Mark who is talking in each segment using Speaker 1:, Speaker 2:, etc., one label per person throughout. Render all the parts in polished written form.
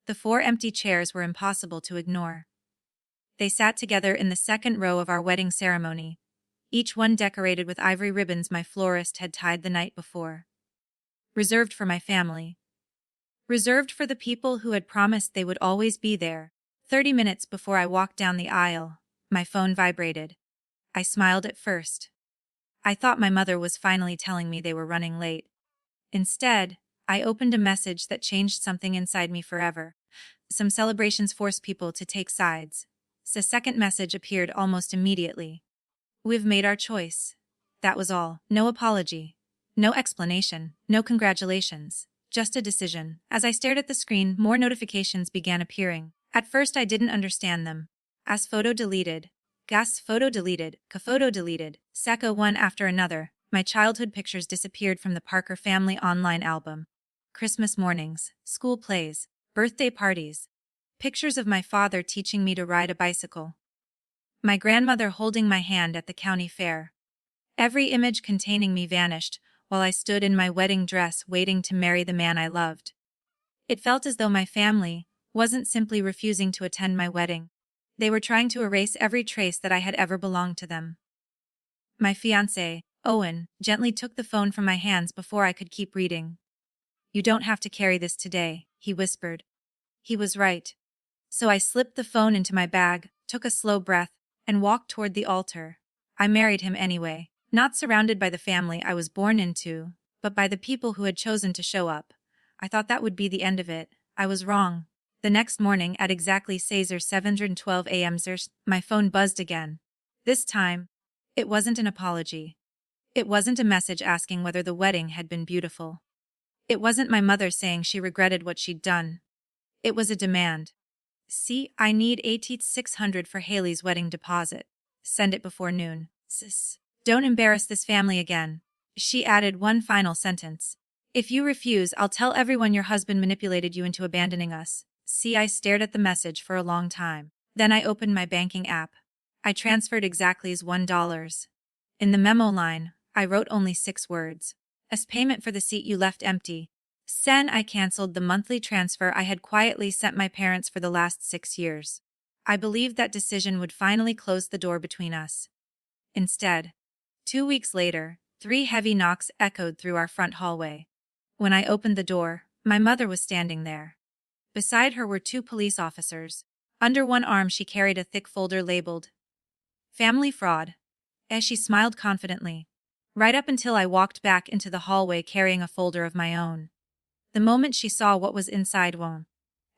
Speaker 1: The 4 empty chairs were impossible to ignore. They sat together in the second row of our wedding ceremony, each one decorated with ivory ribbons my florist had tied the night before. Reserved for my family. Reserved for the people who had promised they would always be there. 30 minutes before I walked down the aisle, my phone vibrated. I smiled at first. I thought my mother was finally telling me they were running late. Instead, I opened a message that changed something inside me forever. Some celebrations force people to take sides. The second message appeared almost immediately. We've made our choice. That was all. No apology. No explanation. No congratulations. Just a decision. As I stared at the screen, more notifications began appearing. At first I didn't understand them. As photo deleted. Gas photo deleted. Ka photo deleted. Seka one after another. My childhood pictures disappeared from the Parker family online album. Christmas mornings, school plays, birthday parties. Pictures of my father teaching me to ride a bicycle. My grandmother holding my hand at the county fair. Every image containing me vanished, while I stood in my wedding dress waiting to marry the man I loved. It felt as though my family wasn't simply refusing to attend my wedding. They were trying to erase every trace that I had ever belonged to them. My fiancé, Owen, gently took the phone from my hands before I could keep reading. "You don't have to carry this today," he whispered. He was right. So I slipped the phone into my bag, took a slow breath, and walked toward the altar. I married him anyway, not surrounded by the family I was born into, but by the people who had chosen to show up. I thought that would be the end of it. I was wrong. The next morning at exactly 7:12 a.m. my phone buzzed again. This time, it wasn't an apology. It wasn't a message asking whether the wedding had been beautiful. It wasn't my mother saying she regretted what she'd done. It was a demand. "See, I need 8,600 for Haley's wedding deposit. Send it before noon. Sis. Don't embarrass this family again." She added one final sentence. "If you refuse, I'll tell everyone your husband manipulated you into abandoning us." See, I stared at the message for a long time. Then I opened my banking app. I transferred exactly $1. In the memo line, I wrote only 6 words. "As payment for the seat you left empty." Then I canceled the monthly transfer I had quietly sent my parents for the last 6 years. I believed that decision would finally close the door between us. Instead, 2 weeks later, 3 heavy knocks echoed through our front hallway. When I opened the door, my mother was standing there. Beside her were 2 police officers. Under one arm she carried a thick folder labeled "Family Fraud," as she smiled confidently. Right up until I walked back into the hallway carrying a folder of my own. The moment she saw what was inside,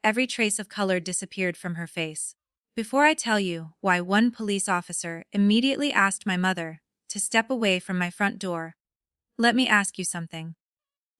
Speaker 1: every trace of color disappeared from her face. Before I tell you why one police officer immediately asked my mother to step away from my front door, let me ask you something.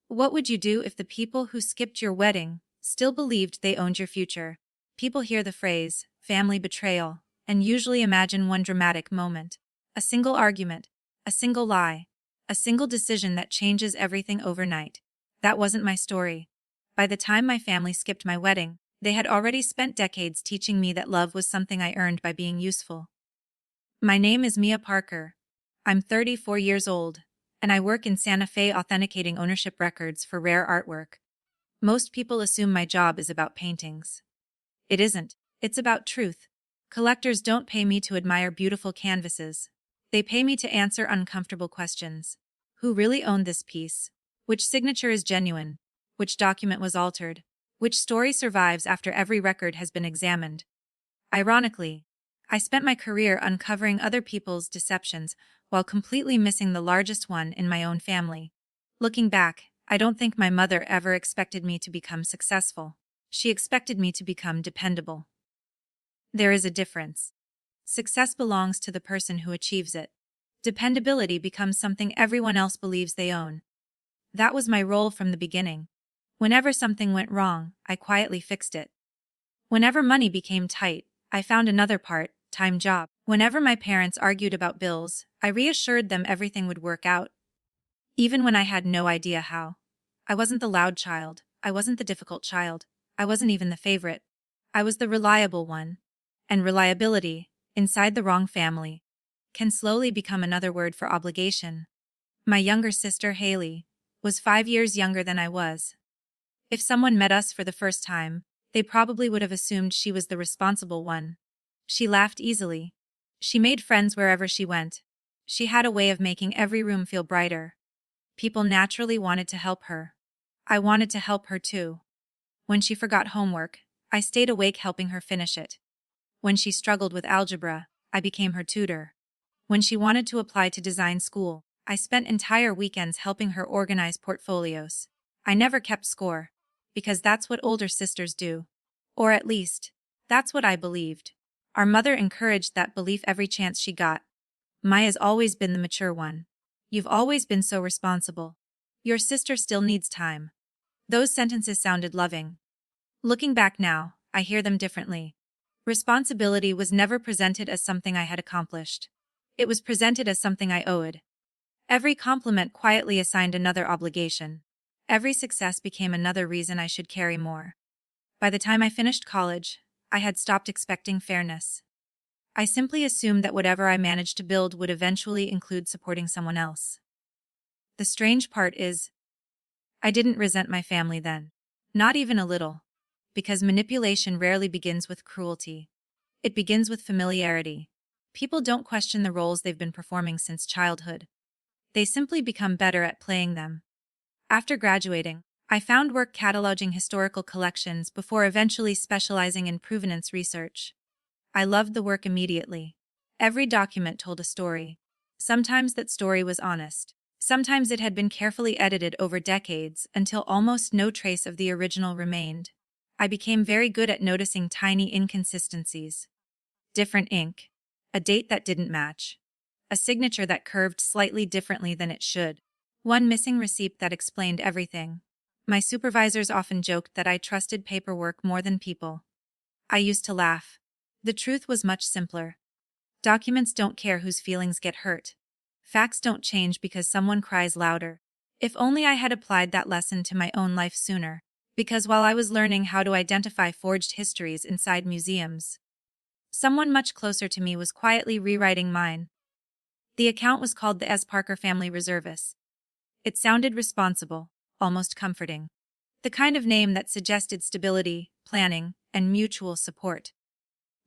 Speaker 1: What would you do if the people who skipped your wedding still believed they owned your future? People hear the phrase, family betrayal, and usually imagine one dramatic moment. A single argument, a single lie, a single decision that changes everything overnight. That wasn't my story. By the time my family skipped my wedding, they had already spent decades teaching me that love was something I earned by being useful. My name is Mia Parker. I'm 34 years old, and I work in Santa Fe authenticating ownership records for rare artwork. Most people assume my job is about paintings. It isn't. It's about truth. Collectors don't pay me to admire beautiful canvases. They pay me to answer uncomfortable questions. Who really owned this piece? Which signature is genuine? Which document was altered? Which story survives after every record has been examined? Ironically, I spent my career uncovering other people's deceptions while completely missing the largest one in my own family. Looking back, I don't think my mother ever expected me to become successful. She expected me to become dependable. There is a difference. Success belongs to the person who achieves it. Dependability becomes something everyone else believes they own. That was my role from the beginning. Whenever something went wrong, I quietly fixed it. Whenever money became tight, I found another part-time job. Whenever my parents argued about bills, I reassured them everything would work out. Even when I had no idea how. I wasn't the loud child. I wasn't the difficult child. I wasn't even the favorite. I was the reliable one. And reliability, inside the wrong family, can slowly become another word for obligation. My younger sister, Haley, was 5 years younger than I was. If someone met us for the first time, They probably would have assumed she was the responsible one. She laughed easily. She made friends wherever she went. She had a way of making every room feel brighter. People naturally wanted to help her. I wanted to help her too. When she forgot homework, I stayed awake helping her finish it. When she struggled with algebra, I became her tutor. When she wanted to apply to design school, I spent entire weekends helping her organize portfolios. I never kept score, because that's what older sisters do. Or at least, that's what I believed. Our mother encouraged that belief every chance she got. Maya's always been the mature one. You've always been so responsible. Your sister still needs time. Those sentences sounded loving. Looking back now, I hear them differently. Responsibility was never presented as something I had accomplished. It was presented as something I owed. Every compliment quietly assigned another obligation. Every success became another reason I should carry more. By the time I finished college, I had stopped expecting fairness. I simply assumed that whatever I managed to build would eventually include supporting someone else. The strange part is, I didn't resent my family then. Not even a little. Because manipulation rarely begins with cruelty. It begins with familiarity. People don't question the roles they've been performing since childhood. They simply become better at playing them. After graduating, I found work cataloging historical collections before eventually specializing in provenance research. I loved the work immediately. Every document told a story. Sometimes that story was honest. Sometimes it had been carefully edited over decades until almost no trace of the original remained. I became very good at noticing tiny inconsistencies. Different ink. A date that didn't match. A signature that curved slightly differently than it should. One missing receipt that explained everything. My supervisors often joked that I trusted paperwork more than people. I used to laugh. The truth was much simpler. Documents don't care whose feelings get hurt. Facts don't change because someone cries louder. If only I had applied that lesson to my own life sooner. Because while I was learning how to identify forged histories inside museums, someone much closer to me was quietly rewriting mine. The account was called the S. Parker Family Reservice. It sounded responsible, almost comforting. The kind of name that suggested stability, planning, and mutual support.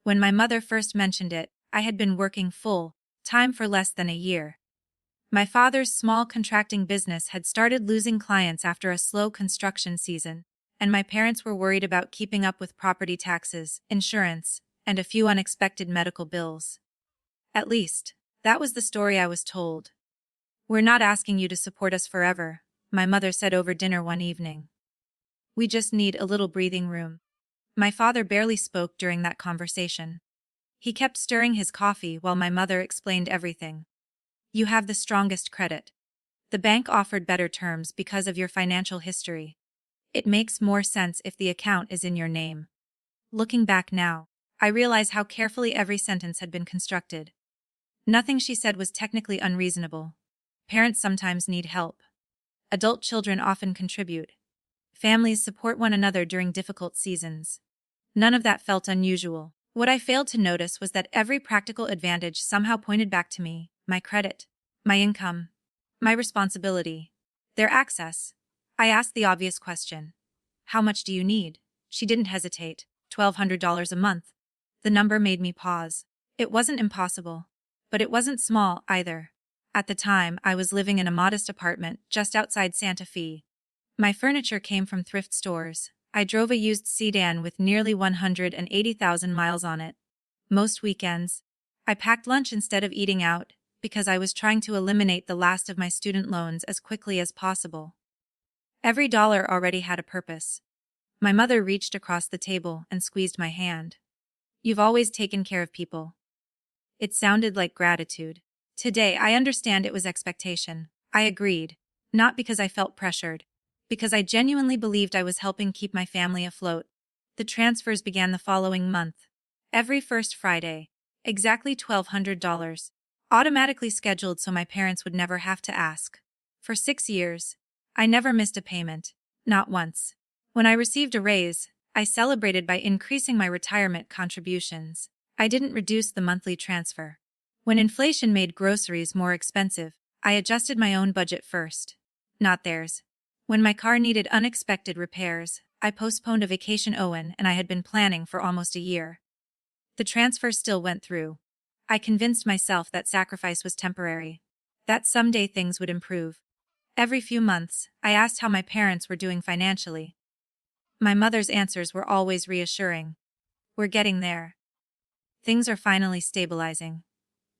Speaker 1: When my mother first mentioned it, I had been working full-time for less than a year. My father's small contracting business had started losing clients after a slow construction season, and my parents were worried about keeping up with property taxes, insurance, and a few unexpected medical bills. At least, that was the story I was told. "We're not asking you to support us forever," my mother said over dinner one evening. "We just need a little breathing room." My father barely spoke during that conversation. He kept stirring his coffee while my mother explained everything. "You have the strongest credit. The bank offered better terms because of your financial history. It makes more sense if the account is in your name." Looking back now, I realize how carefully every sentence had been constructed. Nothing she said was technically unreasonable. Parents sometimes need help. Adult children often contribute. Families support one another during difficult seasons. None of that felt unusual. What I failed to notice was that every practical advantage somehow pointed back to me: my credit, my income, my responsibility, their access. I asked the obvious question. "How much do you need?" She didn't hesitate. $1,200 a month. The number made me pause. It wasn't impossible, but it wasn't small either. At the time, I was living in a modest apartment just outside Santa Fe. My furniture came from thrift stores. I drove a used sedan with nearly 180,000 miles on it. Most weekends, I packed lunch instead of eating out, because I was trying to eliminate the last of my student loans as quickly as possible. Every dollar already had a purpose. My mother reached across the table and squeezed my hand. "You've always taken care of people." It sounded like gratitude. Today, I understand it was expectation. I agreed, not because I felt pressured, because I genuinely believed I was helping keep my family afloat. The transfers began the following month. Every first Friday, exactly $1,200, automatically scheduled so my parents would never have to ask. For 6 years, I never missed a payment, not once. When I received a raise, I celebrated by increasing my retirement contributions. I didn't reduce the monthly transfer. When inflation made groceries more expensive, I adjusted my own budget first, not theirs. When my car needed unexpected repairs, I postponed a vacation Owen and I had been planning for almost a year. The transfer still went through. I convinced myself that sacrifice was temporary, that someday things would improve. Every few months, I asked how my parents were doing financially. My mother's answers were always reassuring. We're getting there. Things are finally stabilizing.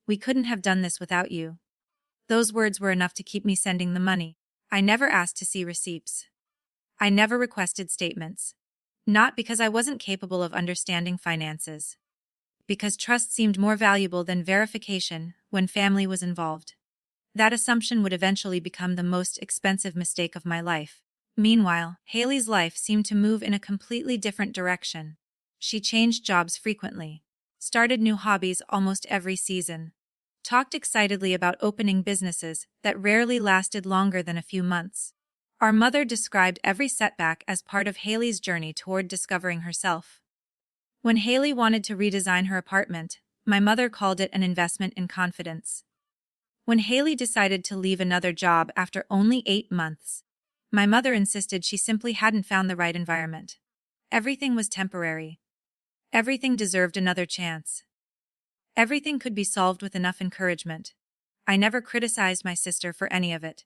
Speaker 1: We couldn't have done this without you. Those words were enough to keep me sending the money. I never asked to see receipts. I never requested statements. Not because I wasn't capable of understanding finances. Because trust seemed more valuable than verification when family was involved. That assumption would eventually become the most expensive mistake of my life. Meanwhile, Haley's life seemed to move in a completely different direction. She changed jobs frequently, started new hobbies almost every season, talked excitedly about opening businesses that rarely lasted longer than a few months. Our mother described every setback as part of Haley's journey toward discovering herself. When Haley wanted to redesign her apartment, my mother called it an investment in confidence. When Haley decided to leave another job after only 8 months, my mother insisted she simply hadn't found the right environment. Everything was temporary. Everything deserved another chance. Everything could be solved with enough encouragement. I never criticized my sister for any of it.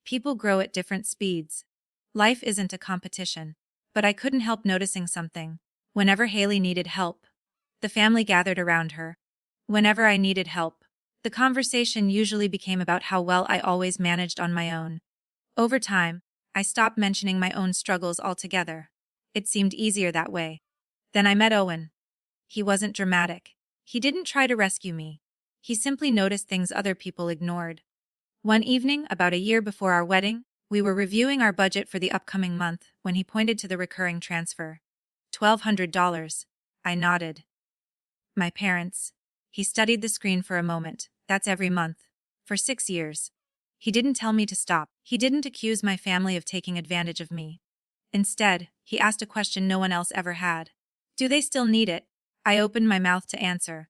Speaker 1: People grow at different speeds. Life isn't a competition. But I couldn't help noticing something. Whenever Haley needed help, the family gathered around her. Whenever I needed help, the conversation usually became about how well I always managed on my own. Over time, I stopped mentioning my own struggles altogether. It seemed easier that way. Then I met Owen. He wasn't dramatic. He didn't try to rescue me. He simply noticed things other people ignored. One evening, about a year before our wedding, we were reviewing our budget for the upcoming month when he pointed to the recurring transfer. $1,200. I nodded. My parents. He studied the screen for a moment. That's every month. For 6 years. He didn't tell me to stop. He didn't accuse my family of taking advantage of me. Instead, he asked a question no one else ever had. Do they still need it? I opened my mouth to answer.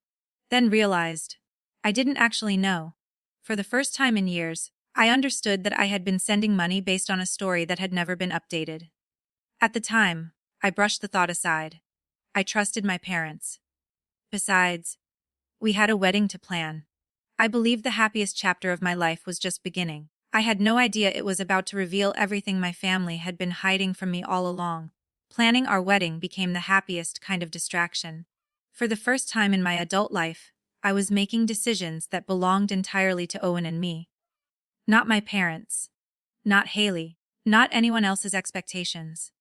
Speaker 1: Then realized. I didn't actually know. For the first time in years, I understood that I had been sending money based on a story that had never been updated. At the time, I brushed the thought aside. I trusted my parents. Besides, we had a wedding to plan. I believed the happiest chapter of my life was just beginning. I had no idea it was about to reveal everything my family had been hiding from me all along. Planning our wedding became the happiest kind of distraction. For the first time in my adult life, I was making decisions that belonged entirely to Owen and me. Not my parents. Not Haley. Not anyone else's expectations.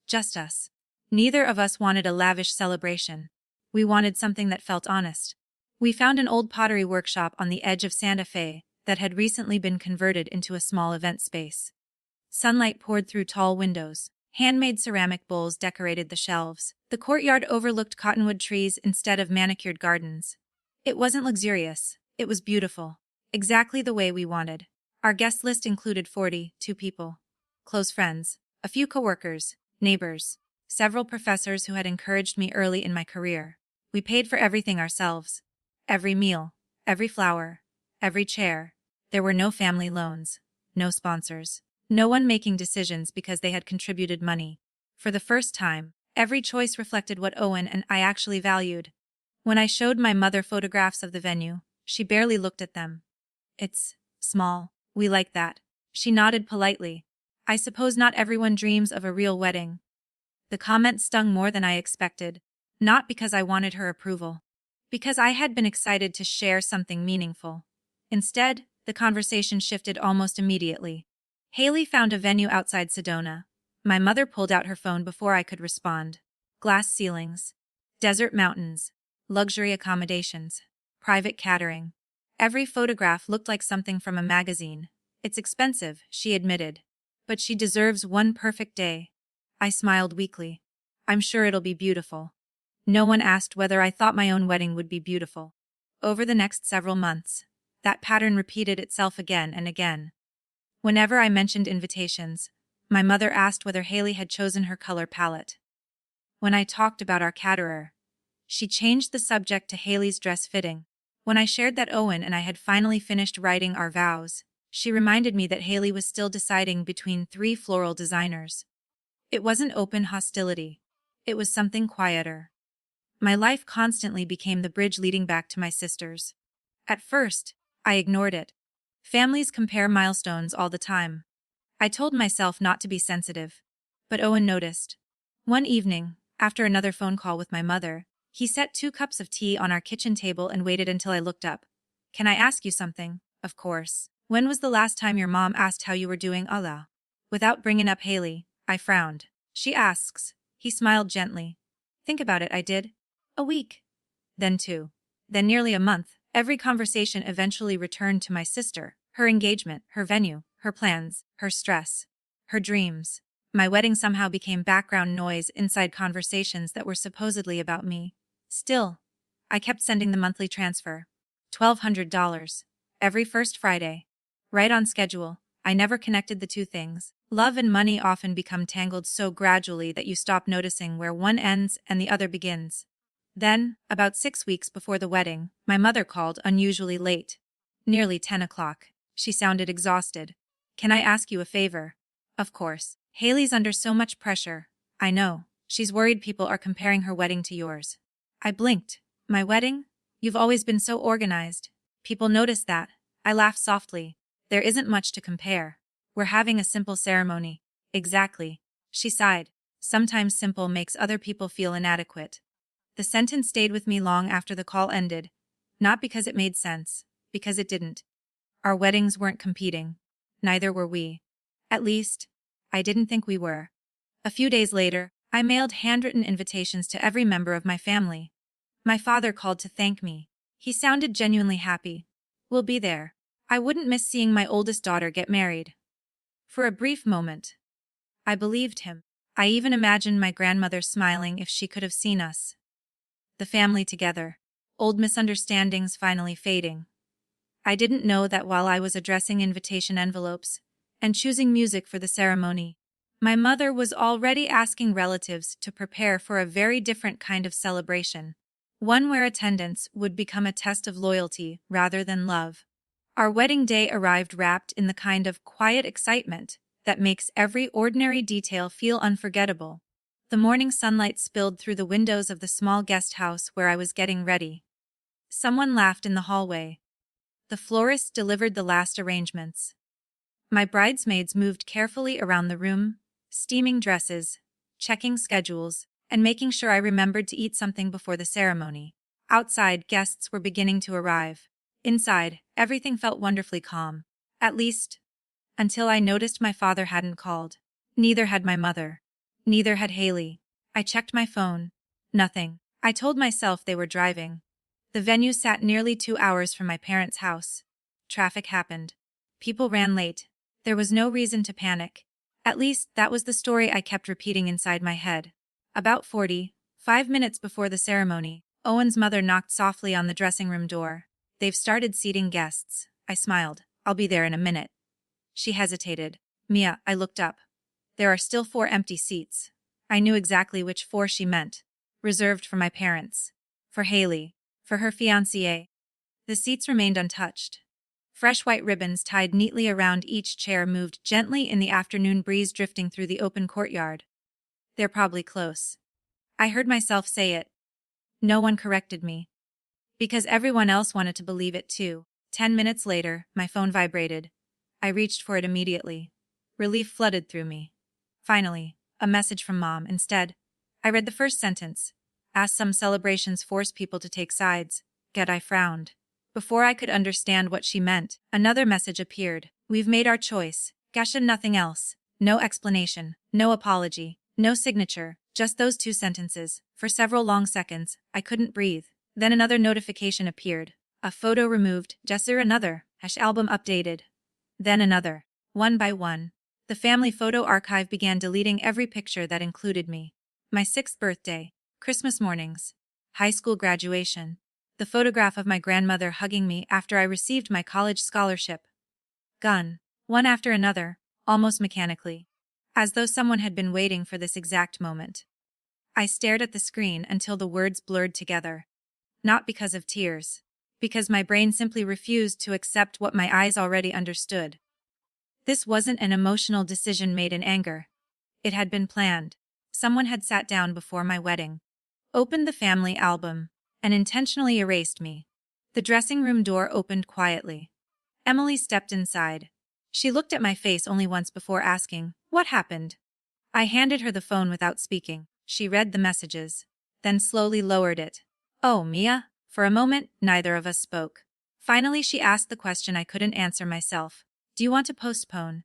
Speaker 1: Just us. Neither of us wanted a lavish celebration. We wanted something that felt honest. We found an old pottery workshop on the edge of Santa Fe that had recently been converted into a small event space. Sunlight poured through tall windows. Handmade ceramic bowls decorated the shelves. The courtyard overlooked cottonwood trees instead of manicured gardens. It wasn't luxurious. It was beautiful. Exactly the way we wanted. Our guest list included 42 people. Close friends, a few coworkers, neighbors, several professors who had encouraged me early in my career. We paid for everything ourselves. Every meal, every flower, every chair. There were no family loans, no sponsors, no one making decisions because they had contributed money. For the first time, every choice reflected what Owen and I actually valued. When I showed my mother photographs of the venue, she barely looked at them. It's small. We like that. She nodded politely. I suppose not everyone dreams of a real wedding. The comment stung more than I expected, not because I wanted her approval. Because I had been excited to share something meaningful. Instead, the conversation shifted almost immediately. Haley found a venue outside Sedona. My mother pulled out her phone before I could respond. Glass ceilings. Desert mountains. Luxury accommodations. Private catering. Every photograph looked like something from a magazine. It's expensive, she admitted. But she deserves one perfect day. I smiled weakly. I'm sure it'll be beautiful. No one asked whether I thought my own wedding would be beautiful. Over the next several months, that pattern repeated itself again and again. Whenever I mentioned invitations, my mother asked whether Haley had chosen her color palette. When I talked about our caterer, she changed the subject to Haley's dress fitting. When I shared that Owen and I had finally finished writing our vows, she reminded me that Haley was still deciding between 3 floral designers. It wasn't open hostility. It was something quieter. My life constantly became the bridge leading back to my sisters. At first, I ignored it. Families compare milestones all the time. I told myself not to be sensitive. But Owen noticed. One evening, after another phone call with my mother, he set 2 cups of tea on our kitchen table and waited until I looked up. Can I ask you something? Of course. When was the last time your mom asked how you were doing, Allah? Without bringing up Haley, I frowned. She asks. He smiled gently. Think about it, I did. A week. Then 2. Then nearly a month. Every conversation eventually returned to my sister, her engagement, her venue, her plans, her stress, her dreams. My wedding somehow became background noise inside conversations that were supposedly about me. Still, I kept sending the monthly transfer. $1,200. Every first Friday. Right on schedule. I never connected the two things. Love and money often become tangled so gradually that you stop noticing where one ends and the other begins. Then, about 6 weeks before the wedding, my mother called unusually late. Nearly 10 o'clock. She sounded exhausted. Can I ask you a favor? Of course. Haley's under so much pressure. I know. She's worried people are comparing her wedding to yours. I blinked. My wedding? You've always been so organized. People notice that. I laughed softly. There isn't much to compare. We're having a simple ceremony. Exactly. She sighed. Sometimes simple makes other people feel inadequate. The sentence stayed with me long after the call ended. Not because it made sense. Because it didn't. Our weddings weren't competing. Neither were we. At least, I didn't think we were. A few days later, I mailed handwritten invitations to every member of my family. My father called to thank me. He sounded genuinely happy. We'll be there. I wouldn't miss seeing my oldest daughter get married. For a brief moment, I believed him. I even imagined my grandmother smiling if she could have seen us. The family together. Old misunderstandings finally fading. I didn't know that while I was addressing invitation envelopes and choosing music for the ceremony, my mother was already asking relatives to prepare for a very different kind of celebration, one where attendance would become a test of loyalty rather than love. Our wedding day arrived wrapped in the kind of quiet excitement that makes every ordinary detail feel unforgettable. The morning sunlight spilled through the windows of the small guest house where I was getting ready. Someone laughed in the hallway. The florist delivered the last arrangements. My bridesmaids moved carefully around the room, steaming dresses, checking schedules, and making sure I remembered to eat something before the ceremony. Outside, guests were beginning to arrive. Inside, everything felt wonderfully calm. At least, until I noticed my father hadn't called. Neither had my mother. Neither had Haley. I checked my phone. Nothing. I told myself they were driving. The venue sat nearly 2 hours from my parents' house. Traffic happened. People ran late. There was no reason to panic. At least, that was the story I kept repeating inside my head. About 45 minutes before the ceremony, Owen's mother knocked softly on the dressing room door. They've started seating guests. I smiled. I'll be there in a minute. She hesitated. Mia, I looked up. There are still 4 empty seats. I knew exactly which 4 she meant. Reserved for my parents. For Haley. For her fiancé. The seats remained untouched. Fresh white ribbons tied neatly around each chair moved gently in the afternoon breeze drifting through the open courtyard. They're probably close. I heard myself say it. No one corrected me. Because everyone else wanted to believe it too. 10 minutes later, my phone vibrated. I reached for it immediately. Relief flooded through me. Finally, a message from Mom. Instead, I read the first sentence. As some celebrations force people to take sides, yet I frowned. Before I could understand what she meant, another message appeared. We've made our choice. Gasha, nothing else. No explanation, no apology, no signature, just those 2 sentences. For several long seconds, I couldn't breathe. Then another notification appeared. A photo removed, Jesser another, album updated. Then another. One by one. The family photo archive began deleting every picture that included me. My 6th birthday, Christmas mornings, high school graduation, the photograph of my grandmother hugging me after I received my college scholarship. Gone. One after another, almost mechanically. As though someone had been waiting for this exact moment. I stared at the screen until the words blurred together. Not because of tears. Because my brain simply refused to accept what my eyes already understood. This wasn't an emotional decision made in anger. It had been planned. Someone had sat down before my wedding, opened the family album, and intentionally erased me. The dressing room door opened quietly. Emily stepped inside. She looked at my face only once before asking, "What happened?" I handed her the phone without speaking. She read the messages, then slowly lowered it. "Oh, Mia?" For a moment, neither of us spoke. Finally, she asked the question I couldn't answer myself. "Do you want to postpone?"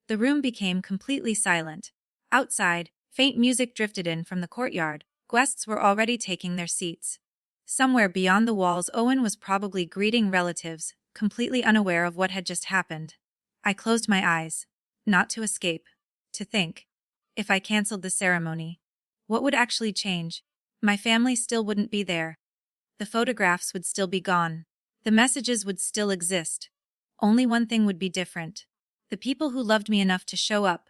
Speaker 1: The room became completely silent. Outside, faint music drifted in from the courtyard. Guests were already taking their seats. Somewhere beyond the walls, Owen was probably greeting relatives, completely unaware of what had just happened. I closed my eyes. Not to escape. To think. If I cancelled the ceremony, what would actually change? My family still wouldn't be there. The photographs would still be gone. The messages would still exist. Only one thing would be different. The people who loved me enough to show up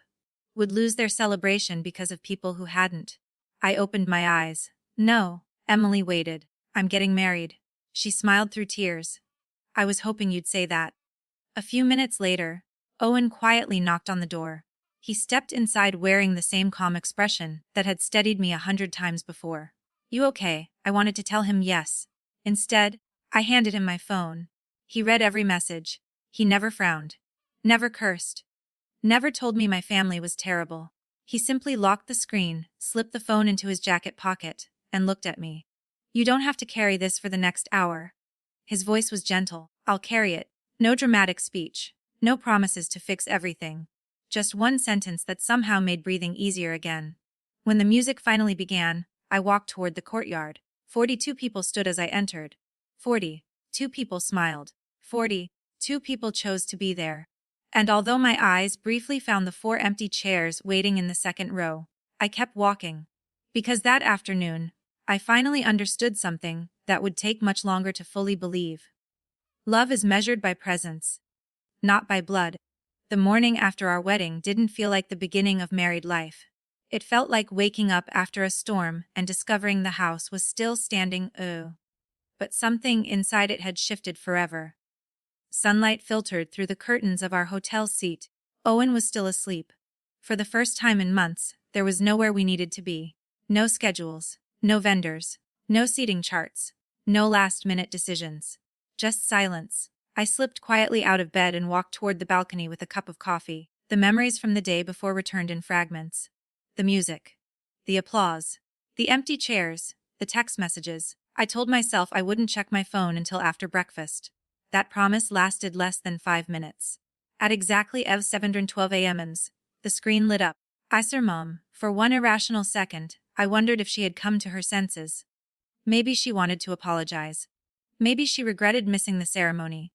Speaker 1: would lose their celebration because of people who hadn't. I opened my eyes. "No," Emily waited. "I'm getting married." She smiled through tears. "I was hoping you'd say that." A few minutes later, Owen quietly knocked on the door. He stepped inside wearing the same calm expression that had steadied me 100 times before. "You okay?" I wanted to tell him yes. Instead, I handed him my phone. He read every message. He never frowned. Never cursed. Never told me my family was terrible. He simply locked the screen, slipped the phone into his jacket pocket, and looked at me. "You don't have to carry this for the next hour." His voice was gentle. "I'll carry it." No dramatic speech. No promises to fix everything. Just one sentence that somehow made breathing easier again. When the music finally began, I walked toward the courtyard. 42 people stood as I entered. 42 people smiled. 42 people chose to be there. And although my eyes briefly found the 4 empty chairs waiting in the second row, I kept walking. Because that afternoon, I finally understood something that would take much longer to fully believe. Love is measured by presence, not by blood. The morning after our wedding didn't feel like the beginning of married life. It felt like waking up after a storm and discovering the house was still standing. But something inside it had shifted forever. Sunlight filtered through the curtains of our hotel seat. Owen was still asleep. For the first time in months, there was nowhere we needed to be. No schedules, no vendors, no seating charts, no last-minute decisions. Just silence. I slipped quietly out of bed and walked toward the balcony with a cup of coffee. The memories from the day before returned in fragments. The music. The applause. The empty chairs. The text messages. I told myself I wouldn't check my phone until after breakfast. That promise lasted less than 5 minutes. At exactly 7:12 a.m., the screen lit up. I saw Mom. For one irrational second, I wondered if she had come to her senses. Maybe she wanted to apologize. Maybe she regretted missing the ceremony.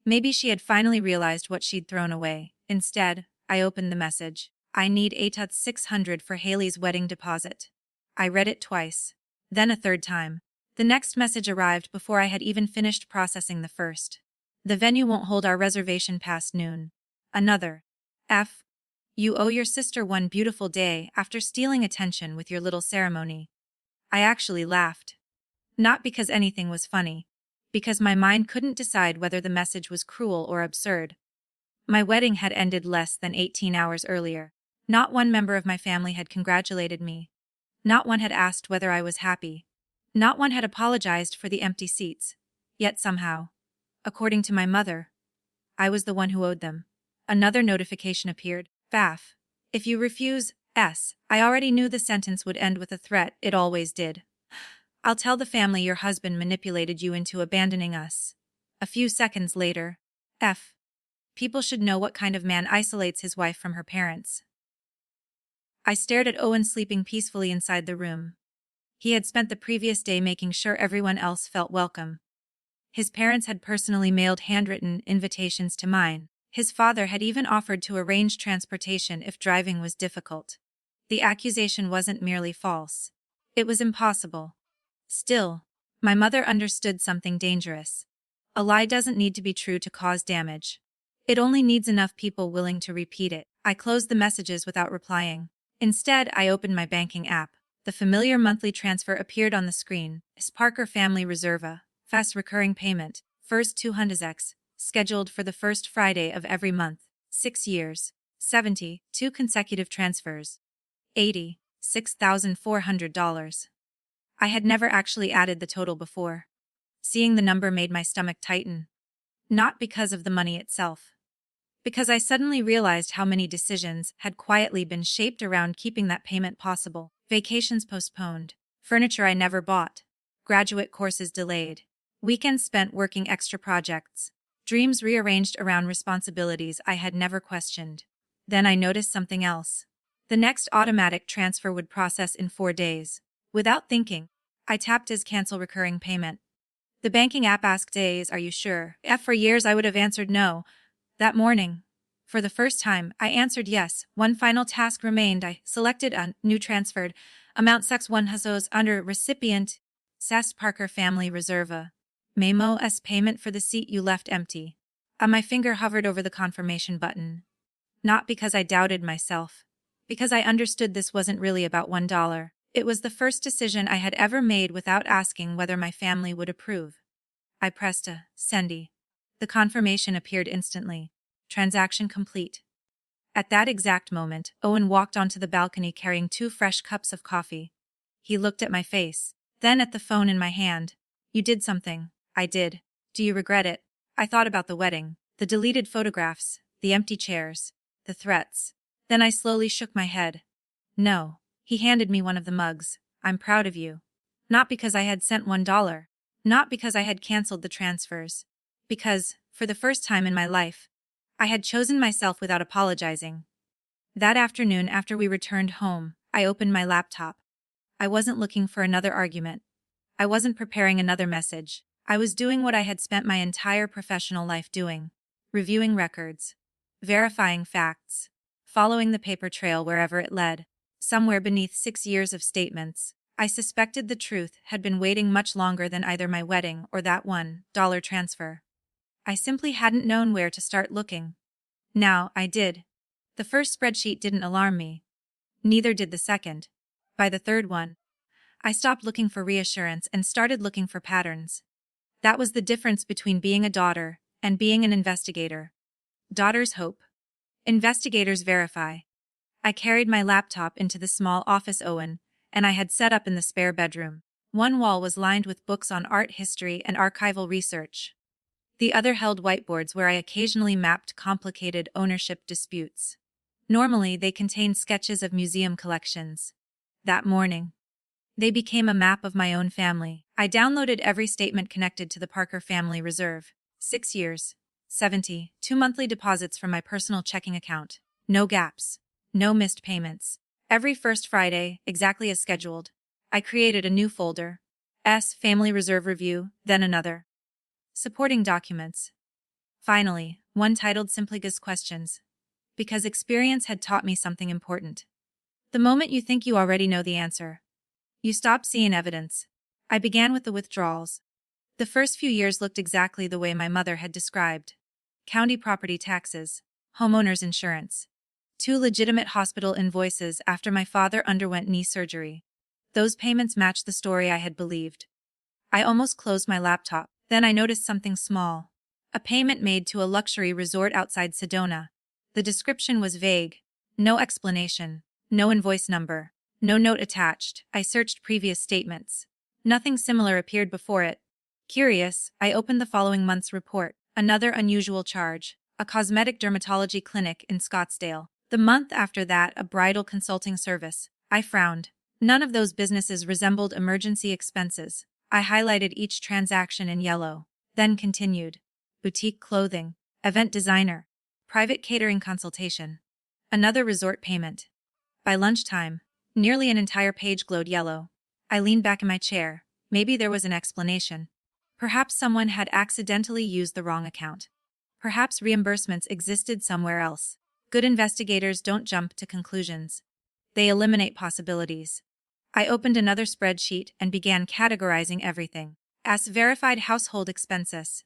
Speaker 1: Maybe she had finally realized what she'd thrown away. Instead, I opened the message. "I need 8,600 for Haley's wedding deposit." I read it twice. Then a third time. The next message arrived before I had even finished processing the first. "The venue won't hold our reservation past noon." Another. "F. You owe your sister one beautiful day after stealing attention with your little ceremony." I actually laughed. Not because anything was funny. Because my mind couldn't decide whether the message was cruel or absurd. My wedding had ended less than 18 hours earlier. Not one member of my family had congratulated me. Not one had asked whether I was happy. Not one had apologized for the empty seats. Yet somehow, according to my mother, I was the one who owed them. Another notification appeared. "Baf. If you refuse, S." I already knew the sentence would end with a threat. It always did. "I'll tell the family your husband manipulated you into abandoning us." A few seconds later. "F. People should know what kind of man isolates his wife from her parents." I stared at Owen sleeping peacefully inside the room. He had spent the previous day making sure everyone else felt welcome. His parents had personally mailed handwritten invitations to mine. His father had even offered to arrange transportation if driving was difficult. The accusation wasn't merely false. It was impossible. Still, my mother understood something dangerous. A lie doesn't need to be true to cause damage. It only needs enough people willing to repeat it. I closed the messages without replying. Instead, I opened my banking app. The familiar monthly transfer appeared on the screen. Parker Family Reserva. Fast recurring payment. First 200x. Scheduled for the first Friday of every month. 6 years. 72 consecutive transfers. $86,400. I had never actually added the total before. Seeing the number made my stomach tighten. Not because of the money itself. Because I suddenly realized how many decisions had quietly been shaped around keeping that payment possible. Vacations postponed. Furniture I never bought. Graduate courses delayed. Weekends spent working extra projects. Dreams rearranged around responsibilities I had never questioned. Then I noticed something else. The next automatic transfer would process in 4 days. Without thinking, I tapped as cancel recurring payment. The banking app asked days, "Are you sure?" For years I would have answered no. That morning, for the first time, I answered yes. One final task remained. I selected a new transferred amount 61 pesos under recipient Sest Parker Family Reserva. Memo as payment for the seat you left empty. My finger hovered over the confirmation button. Not because I doubted myself. Because I understood this wasn't really about $1. It was the first decision I had ever made without asking whether my family would approve. I pressed a send. The confirmation appeared instantly. Transaction complete. At that exact moment, Owen walked onto the balcony carrying 2 fresh cups of coffee. He looked at my face, then at the phone in my hand. "You did something." "I did. Do you regret it?" I thought about the wedding, the deleted photographs, the empty chairs, the threats. Then I slowly shook my head. "No." He handed me one of the mugs. "I'm proud of you." Not because I had sent $1. Not because I had canceled the transfers. Because, for the first time in my life, I had chosen myself without apologizing. That afternoon after we returned home, I opened my laptop. I wasn't looking for another argument. I wasn't preparing another message. I was doing what I had spent my entire professional life doing. Reviewing records. Verifying facts. Following the paper trail wherever it led. Somewhere beneath 6 years of statements, I suspected the truth had been waiting much longer than either my wedding or that $1 transfer. I simply hadn't known where to start looking. Now, I did. The first spreadsheet didn't alarm me. Neither did the second. By the third one, I stopped looking for reassurance and started looking for patterns. That was the difference between being a daughter and being an investigator. Daughters hope. Investigators verify. I carried my laptop into the small office Owen, and I had set up in the spare bedroom. One wall was lined with books on art history and archival research. The other held whiteboards where I occasionally mapped complicated ownership disputes. Normally, they contained sketches of museum collections. That morning, they became a map of my own family. I downloaded every statement connected to the Parker Family Reserve. 6 years. 72 monthly deposits from my personal checking account. No gaps. No missed payments. Every first Friday, exactly as scheduled, I created a new folder. Family Reserve Review, then another. Supporting documents. Finally, one titled simply Guess Questions. Because experience had taught me something important. The moment you think you already know the answer, you stop seeing evidence. I began with the withdrawals. The first few years looked exactly the way my mother had described. County property taxes, homeowner's insurance, 2 legitimate hospital invoices after my father underwent knee surgery. Those payments matched the story I had believed. I almost closed my laptop. Then I noticed something small. A payment made to a luxury resort outside Sedona. The description was vague. No explanation. No invoice number. No note attached. I searched previous statements. Nothing similar appeared before it. Curious, I opened the following month's report. Another unusual charge. A cosmetic dermatology clinic in Scottsdale. The month after that, a bridal consulting service. I frowned. None of those businesses resembled emergency expenses. I highlighted each transaction in yellow, then continued. Boutique clothing. Event designer. Private catering consultation. Another resort payment. By lunchtime, nearly an entire page glowed yellow. I leaned back in my chair. Maybe there was an explanation. Perhaps someone had accidentally used the wrong account. Perhaps reimbursements existed somewhere else. Good investigators don't jump to conclusions. They eliminate possibilities. I opened another spreadsheet and began categorizing everything. Verified household expenses.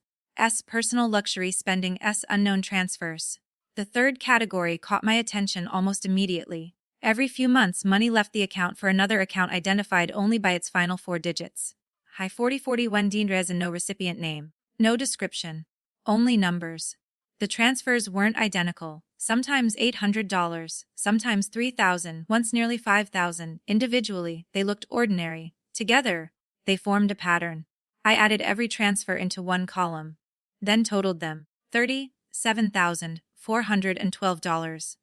Speaker 1: Personal luxury spending. Unknown transfers. The third category caught my attention almost immediately. Every few months, money left the account for another account identified only by its final 4 digits. High 4041 Dinrez and no recipient name. No description. Only numbers. The transfers weren't identical. Sometimes $800, sometimes $3,000, once nearly $5,000. Individually, they looked ordinary. Together, they formed a pattern. I added every transfer into one column, then totaled them. $37,412.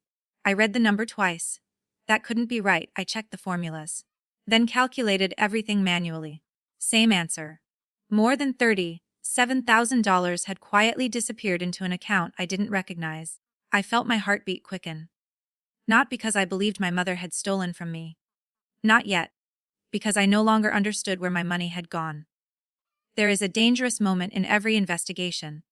Speaker 1: I read the number twice. That couldn't be right. I checked the formulas. Then calculated everything manually. Same answer. More than $37,000 had quietly disappeared into an account I didn't recognize. I felt my heartbeat quicken. Not because I believed my mother had stolen from me. Not yet. Because I no longer understood where my money had gone. There is a dangerous moment in every investigation.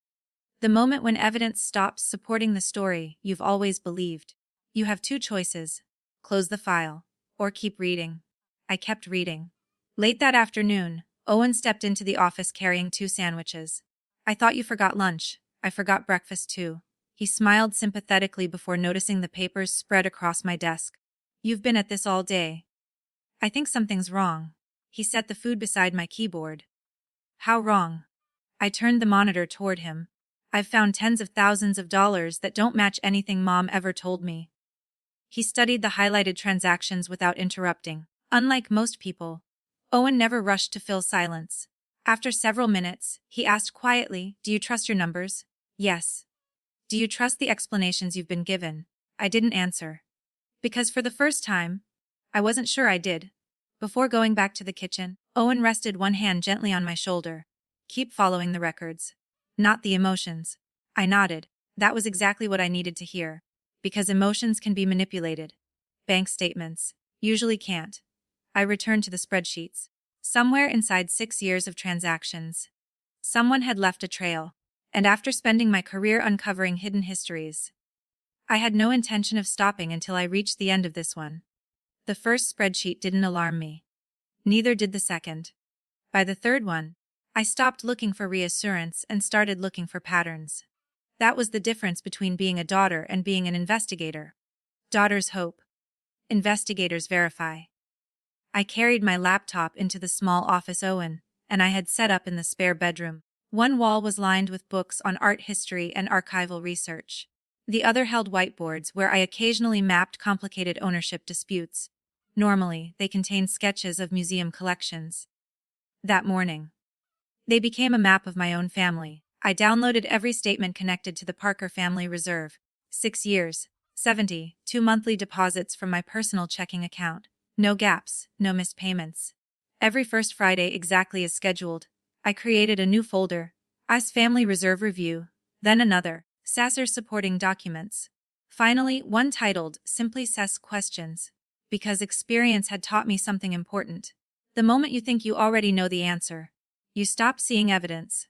Speaker 1: The moment when evidence stops supporting the story you've always believed. You have two choices: close the file, or keep reading. I kept reading. Late that afternoon, Owen stepped into the office carrying 2 sandwiches. "I thought you forgot lunch." "I forgot breakfast too." He smiled sympathetically before noticing the papers spread across my desk. "You've been at this all day." "I think something's wrong." He set the food beside my keyboard. "How wrong?" I turned the monitor toward him. "I've found tens of thousands of dollars that don't match anything Mom ever told me." He studied the highlighted transactions without interrupting. Unlike most people, Owen never rushed to fill silence. After several minutes, he asked quietly, "Do you trust your numbers?" "Yes." "Do you trust the explanations you've been given?" I didn't answer. Because for the first time, I wasn't sure I did. Before going back to the kitchen, Owen rested one hand gently on my shoulder. "Keep following the records. Not the emotions." I nodded. That was exactly what I needed to hear. Because emotions can be manipulated. Bank statements usually can't. I returned to the spreadsheets. Somewhere inside 6 years of transactions, someone had left a trail. And after spending my career uncovering hidden histories, I had no intention of stopping until I reached the end of this one. The first spreadsheet didn't alarm me. Neither did the second. By the third one, I stopped looking for reassurance and started looking for patterns. That was the difference between being a daughter and being an investigator. Daughters hope. Investigators verify. I carried my laptop into the small office Owen and I had set up in the spare bedroom. One wall was lined with books on art history and archival research. The other held whiteboards where I occasionally mapped complicated ownership disputes. Normally, they contained sketches of museum collections. That morning, they became a map of my own family. I downloaded every statement connected to the Parker family reserve. 6 years, 72 monthly deposits from my personal checking account. No gaps, no missed payments. Every first Friday exactly as scheduled. I created a new folder, ICE Family Reserve Review, then another, Sasser Supporting Documents. Finally, one titled, Simply Sess Questions. Because experience had taught me something important. The moment you think you already know the answer, you stop seeing evidence.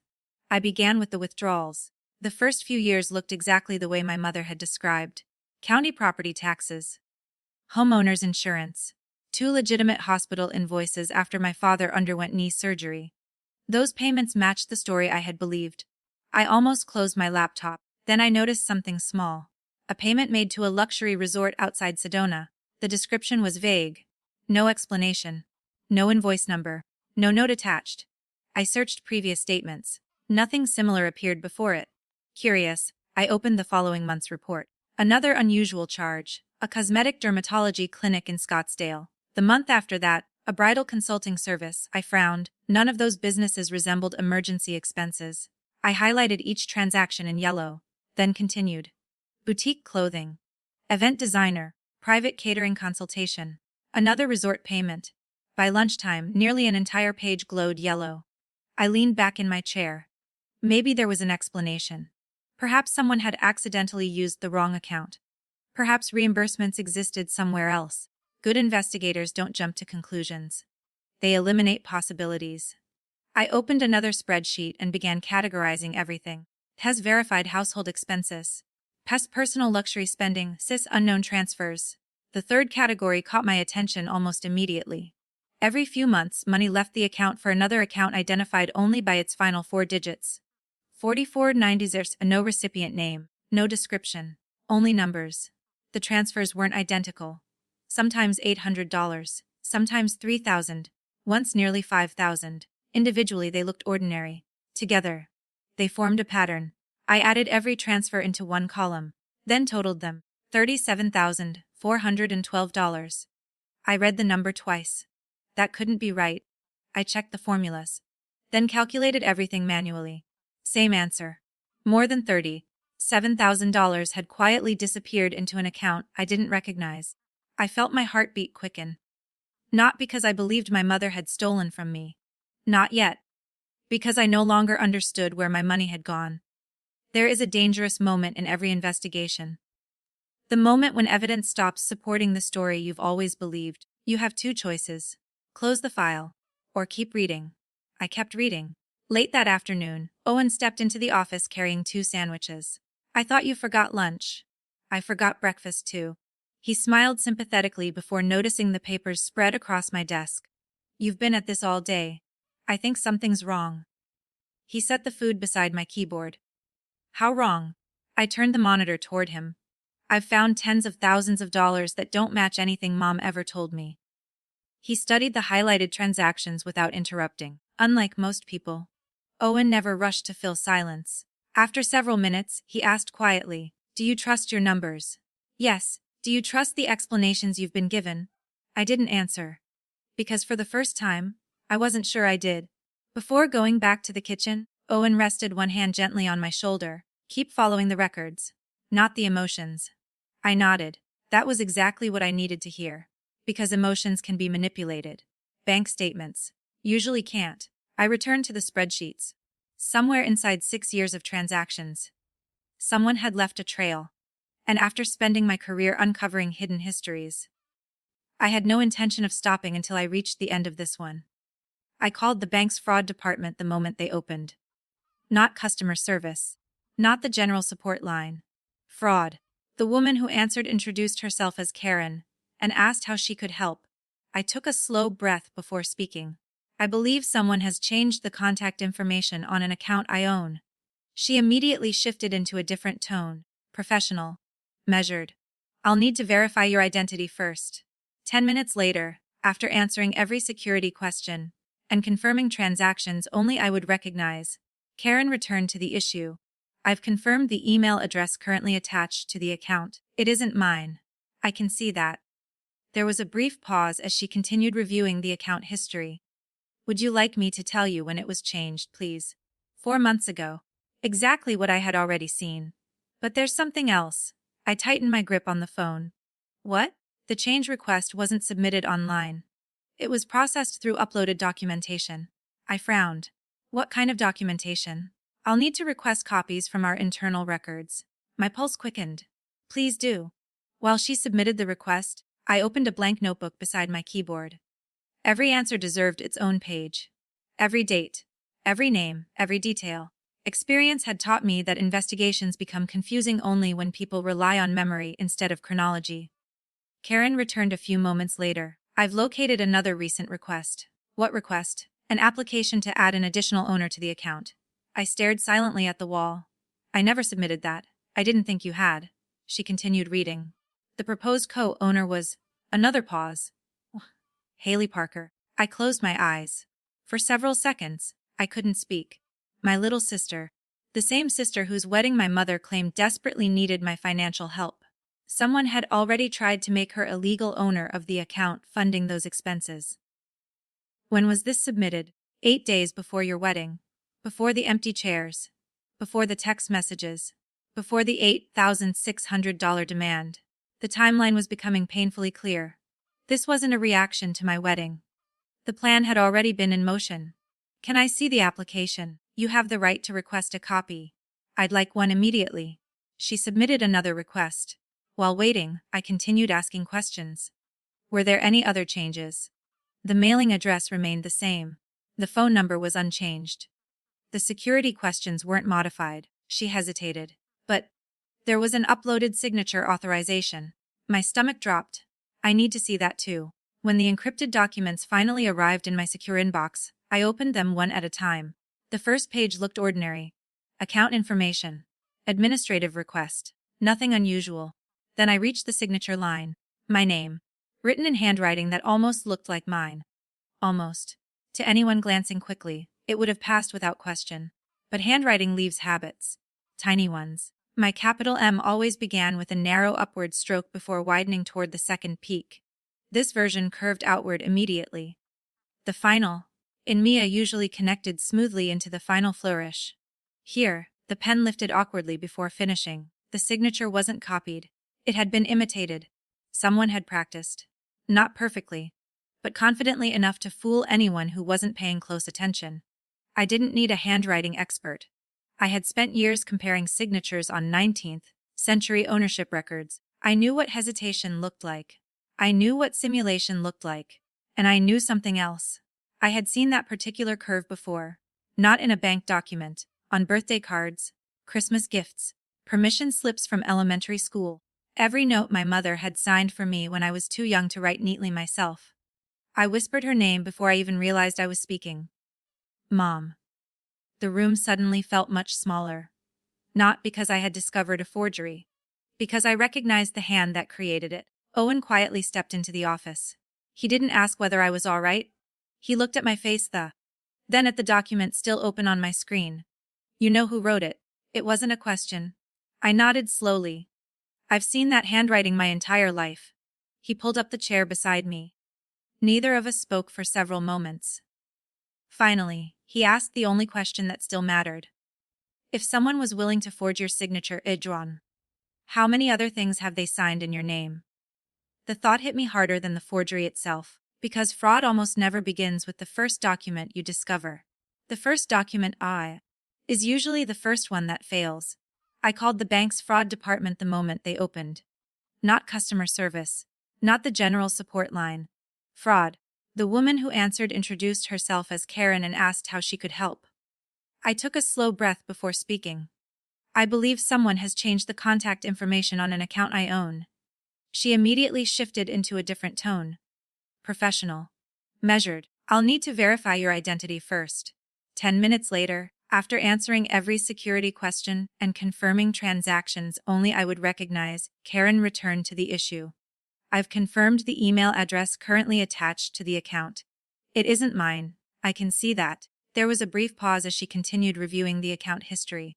Speaker 1: I began with the withdrawals. The first few years looked exactly the way my mother had described. County property taxes, homeowners insurance, 2 legitimate hospital invoices after my father underwent knee surgery. Those payments matched the story I had believed. I almost closed my laptop. Then I noticed something small. A payment made to a luxury resort outside Sedona. The description was vague. No explanation. No invoice number. No note attached. I searched previous statements. Nothing similar appeared before it. Curious, I opened the following month's report. Another unusual charge. A cosmetic dermatology clinic in Scottsdale. The month after that, a bridal consulting service. I frowned. None of those businesses resembled emergency expenses. I highlighted each transaction in yellow, then continued. Boutique clothing. Event designer. Private catering consultation. Another resort payment. By lunchtime, nearly an entire page glowed yellow. I leaned back in my chair. Maybe there was an explanation. Perhaps someone had accidentally used the wrong account. Perhaps reimbursements existed somewhere else. Good investigators don't jump to conclusions. They eliminate possibilities. I opened another spreadsheet and began categorizing everything. PES verified household expenses. PES personal luxury spending, SIS unknown transfers. The third category caught my attention almost immediately. Every few months, money left the account for another account identified only by its final 4 digits. 4490, no recipient name, no description, only numbers. The transfers weren't identical. Sometimes $800, sometimes $3,000, once nearly $5,000. Individually they looked ordinary. Together, they formed a pattern. I added every transfer into one column, then totaled them. $37,412. I read the number twice. That couldn't be right. I checked the formulas. Then calculated everything manually. Same answer. More than $37,000 had quietly disappeared into an account I didn't recognize. I felt my heartbeat quicken. Not because I believed my mother had stolen from me. Not yet. Because I no longer understood where my money had gone. There is a dangerous moment in every investigation. The moment when evidence stops supporting the story you've always believed. You have two choices. Close the file. Or keep reading. I kept reading. Late that afternoon, Owen stepped into the office carrying 2 sandwiches. I thought you forgot lunch. I forgot breakfast too. He smiled sympathetically before noticing the papers spread across my desk. You've been at this all day. I think something's wrong. He set the food beside my keyboard. How wrong? I turned the monitor toward him. I've found tens of thousands of dollars that don't match anything Mom ever told me. He studied the highlighted transactions without interrupting. Unlike most people, Owen never rushed to fill silence. After several minutes, he asked quietly, "Do you trust your numbers?" "Yes." "Do you trust the explanations you've been given?" I didn't answer. Because for the first time, I wasn't sure I did. Before going back to the kitchen, Owen rested one hand gently on my shoulder. "Keep following the records, not the emotions." I nodded. That was exactly what I needed to hear. Because emotions can be manipulated. Bank statements usually can't. I returned to the spreadsheets. Somewhere inside 6 years of transactions, someone had left a trail. And after spending my career uncovering hidden histories, I had no intention of stopping until I reached the end of this one. I called the bank's fraud department the moment they opened. Not customer service. Not the general support line. Fraud. The woman who answered introduced herself as Karen and asked how she could help. I took a slow breath before speaking. "I believe someone has changed the contact information on an account I own." She immediately shifted into a different tone. Professional. Measured. "I'll need to verify your identity first." 10 minutes later, after answering every security question and confirming transactions only I would recognize, Karen returned to the issue. "I've confirmed the email address currently attached to the account. It isn't mine. I can see that." There was a brief pause as she continued reviewing the account history. "Would you like me to tell you when it was changed, please?" 4 months ago. Exactly what I had already seen. But there's something else. I tightened my grip on the phone. "What?" "The change request wasn't submitted online. It was processed through uploaded documentation." I frowned. "What kind of documentation?" "I'll need to request copies from our internal records." My pulse quickened. "Please do." While she submitted the request, I opened a blank notebook beside my keyboard. Every answer deserved its own page. Every date, every name, every detail. Experience had taught me that investigations become confusing only when people rely on memory instead of chronology. Karen returned a few moments later. "I've located another recent request." "What request?" "An application to add an additional owner to the account." I stared silently at the wall. "I never submitted that. I didn't think you had." She continued reading. "The proposed co-owner was..." Another pause. "Haley Parker." I closed my eyes. For several seconds, I couldn't speak. My little sister. The same sister whose wedding my mother claimed desperately needed my financial help. Someone had already tried to make her a legal owner of the account funding those expenses. "When was this submitted?" 8 days before your wedding. Before the empty chairs. Before the text messages. Before the $8,600 demand. The timeline was becoming painfully clear. This wasn't a reaction to my wedding. The plan had already been in motion. "Can I see the application?" "You have the right to request a copy." "I'd like one immediately." She submitted another request. While waiting, I continued asking questions. Were there any other changes? The mailing address remained the same. The phone number was unchanged. The security questions weren't modified. She hesitated. "But there was an uploaded signature authorization." My stomach dropped. "I need to see that too." When the encrypted documents finally arrived in my secure inbox, I opened them one at a time. The first page looked ordinary. Account information. Administrative request. Nothing unusual. Then I reached the signature line. My name. Written in handwriting that almost looked like mine. Almost. To anyone glancing quickly, it would have passed without question. But handwriting leaves habits. Tiny ones. My capital M always began with a narrow upward stroke before widening toward the second peak. This version curved outward immediately. The final, in Mia, usually connected smoothly into the final flourish. Here, the pen lifted awkwardly before finishing. The signature wasn't copied. It had been imitated. Someone had practiced. Not perfectly, but confidently enough to fool anyone who wasn't paying close attention. I didn't need a handwriting expert. I had spent years comparing signatures on 19th century ownership records. I knew what hesitation looked like. I knew what simulation looked like. And I knew something else. I had seen that particular curve before. Not in a bank document, on birthday cards, Christmas gifts, permission slips from elementary school. Every note my mother had signed for me when I was too young to write neatly myself. I whispered her name before I even realized I was speaking. Mom. The room suddenly felt much smaller. Not because I had discovered a forgery. Because I recognized the hand that created it. Owen quietly stepped into the office. He didn't ask whether I was all right. He looked at my face then at the document still open on my screen. You know who wrote it. It wasn't a question. I nodded slowly. I've seen that handwriting my entire life. He pulled up the chair beside me. Neither of us spoke for several moments. Finally, he asked the only question that still mattered. If someone was willing to forge your signature, Idron, how many other things have they signed in your name? The thought hit me harder than the forgery itself, because fraud almost never begins with the first document you discover. The first document is usually the first one that fails. I called the bank's fraud department the moment they opened. Not customer service. Not the general support line. Fraud. The woman who answered introduced herself as Karen and asked how she could help. I took a slow breath before speaking. I believe someone has changed the contact information on an account I own. She immediately shifted into a different tone. Professional. Measured. I'll need to verify your identity first. 10 minutes later, after answering every security question and confirming transactions only I would recognize, Karen returned to the issue. I've confirmed the email address currently attached to the account. It isn't mine. I can see that. There was a brief pause as she continued reviewing the account history.